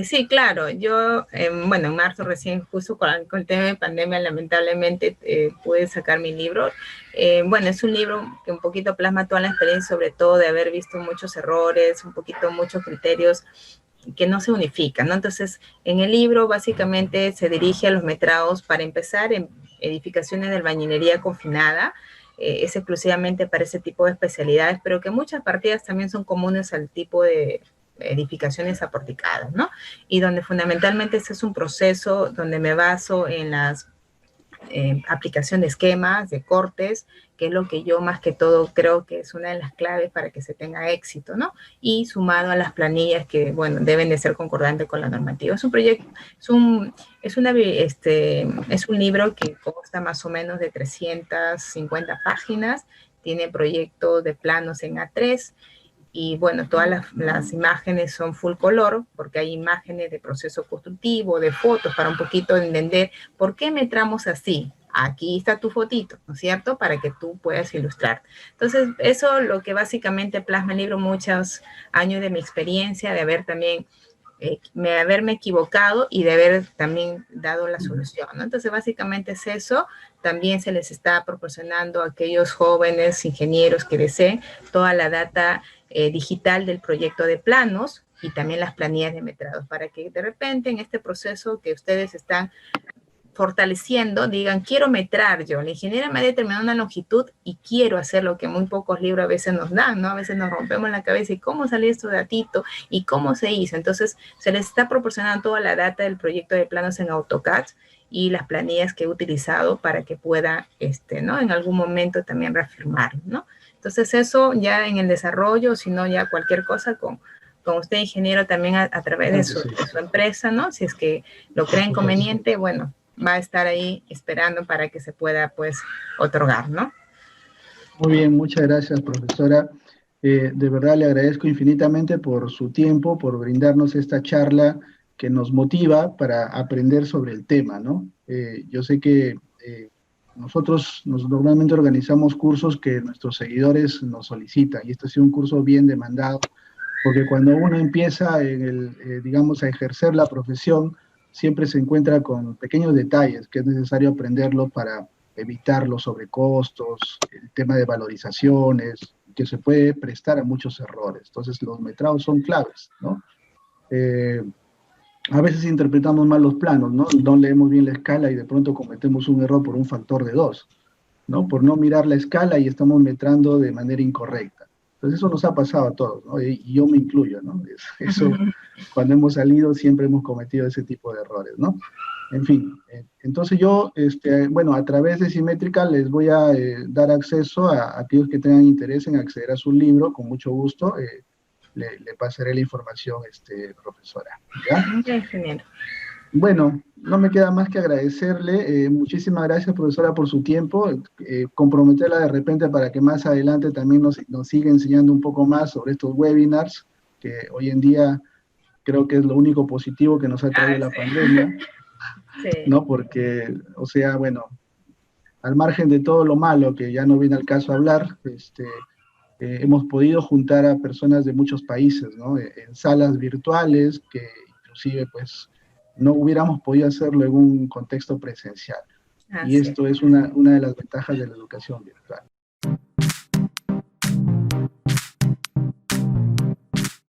sí, claro. Yo, bueno, en marzo recién, justo con el tema de pandemia, lamentablemente pude sacar mi libro. Bueno, es un libro que un poquito plasma toda la experiencia, sobre todo de haber visto muchos errores, un poquito muchos criterios que no se unifican, ¿no? Entonces, en el libro básicamente se dirige a los metrados para empezar en edificaciones de albañilería confinada, es exclusivamente para ese tipo de especialidades, pero que muchas partidas también son comunes al tipo de edificaciones aporticadas, ¿no? Y donde fundamentalmente este es un proceso donde me baso en las aplicación de esquemas, de cortes, que es lo que yo más que todo creo que es una de las claves para que se tenga éxito, ¿no? Y sumado a las planillas que, bueno, deben de ser concordantes con la normativa. Es un proyecto, es un libro que consta más o menos de 350 páginas, tiene proyectos de planos en A3, y bueno, todas las imágenes son full color, porque hay imágenes de proceso constructivo, de fotos, para un poquito entender por qué metramos así. Aquí está tu fotito, ¿no es cierto? Para que tú puedas ilustrar. Entonces, eso lo que básicamente plasma el libro, muchos años de mi experiencia, de haber también haberme equivocado y de haber también dado la solución, ¿no? Entonces, básicamente es eso. También se les está proporcionando a aquellos jóvenes ingenieros que deseen toda la data digital del proyecto de planos y también las planillas de metrados, para que de repente en este proceso que ustedes están fortaleciendo, digan, quiero metrar yo, la ingeniera me ha determinado una longitud y quiero hacer lo que muy pocos libros a veces nos dan, ¿no? A veces nos rompemos la cabeza y cómo salió esto datito y cómo se hizo. Entonces, se les está proporcionando toda la data del proyecto de planos en AutoCAD y las planillas que he utilizado para que pueda, ¿no? En algún momento también reafirmar, ¿no? Entonces, eso ya en el desarrollo, si no ya cualquier cosa con usted, ingeniero, también a través de su empresa, ¿no? Si es que lo creen conveniente, bueno, va a estar ahí esperando para que se pueda, pues, otorgar, ¿no? Muy bien, muchas gracias, profesora. De verdad le agradezco infinitamente por su tiempo, por brindarnos esta charla que nos motiva para aprender sobre el tema, ¿no? Yo sé que nosotros normalmente organizamos cursos que nuestros seguidores nos solicitan, y este ha sido un curso bien demandado, porque cuando uno empieza digamos, a ejercer la profesión, siempre se encuentra con pequeños detalles que es necesario aprenderlo para evitar los sobrecostos, el tema de valorizaciones, que se puede prestar a muchos errores. Entonces, los metrados son claves, ¿no? A veces interpretamos mal los planos, ¿no? No leemos bien la escala y de pronto cometemos un error por un factor de 2, ¿no? Por no mirar la escala y estamos metrando de manera incorrecta. Entonces eso nos ha pasado a todos, ¿no? Y yo me incluyo, ¿no? Eso, cuando hemos salido siempre hemos cometido ese tipo de errores, ¿no? En fin, entonces yo, bueno, a través de Simétrica les voy a dar acceso a aquellos que tengan interés en acceder a su libro, con mucho gusto, le pasaré la información, profesora, ¿ya? Genial. Bueno, no me queda más que agradecerle. Muchísimas gracias, profesora, por su tiempo. Comprometerla de repente para que más adelante también nos siga enseñando un poco más sobre estos webinars, que hoy en día creo que es lo único positivo que nos ha traído la pandemia, Sí. ¿no? Porque, o sea, bueno, al margen de todo lo malo, que ya no viene al caso hablar, hemos podido juntar a personas de muchos países, ¿no? En salas virtuales que inclusive, pues, no hubiéramos podido hacerlo en un contexto presencial. Y Así es. esto es una de las ventajas de la educación virtual.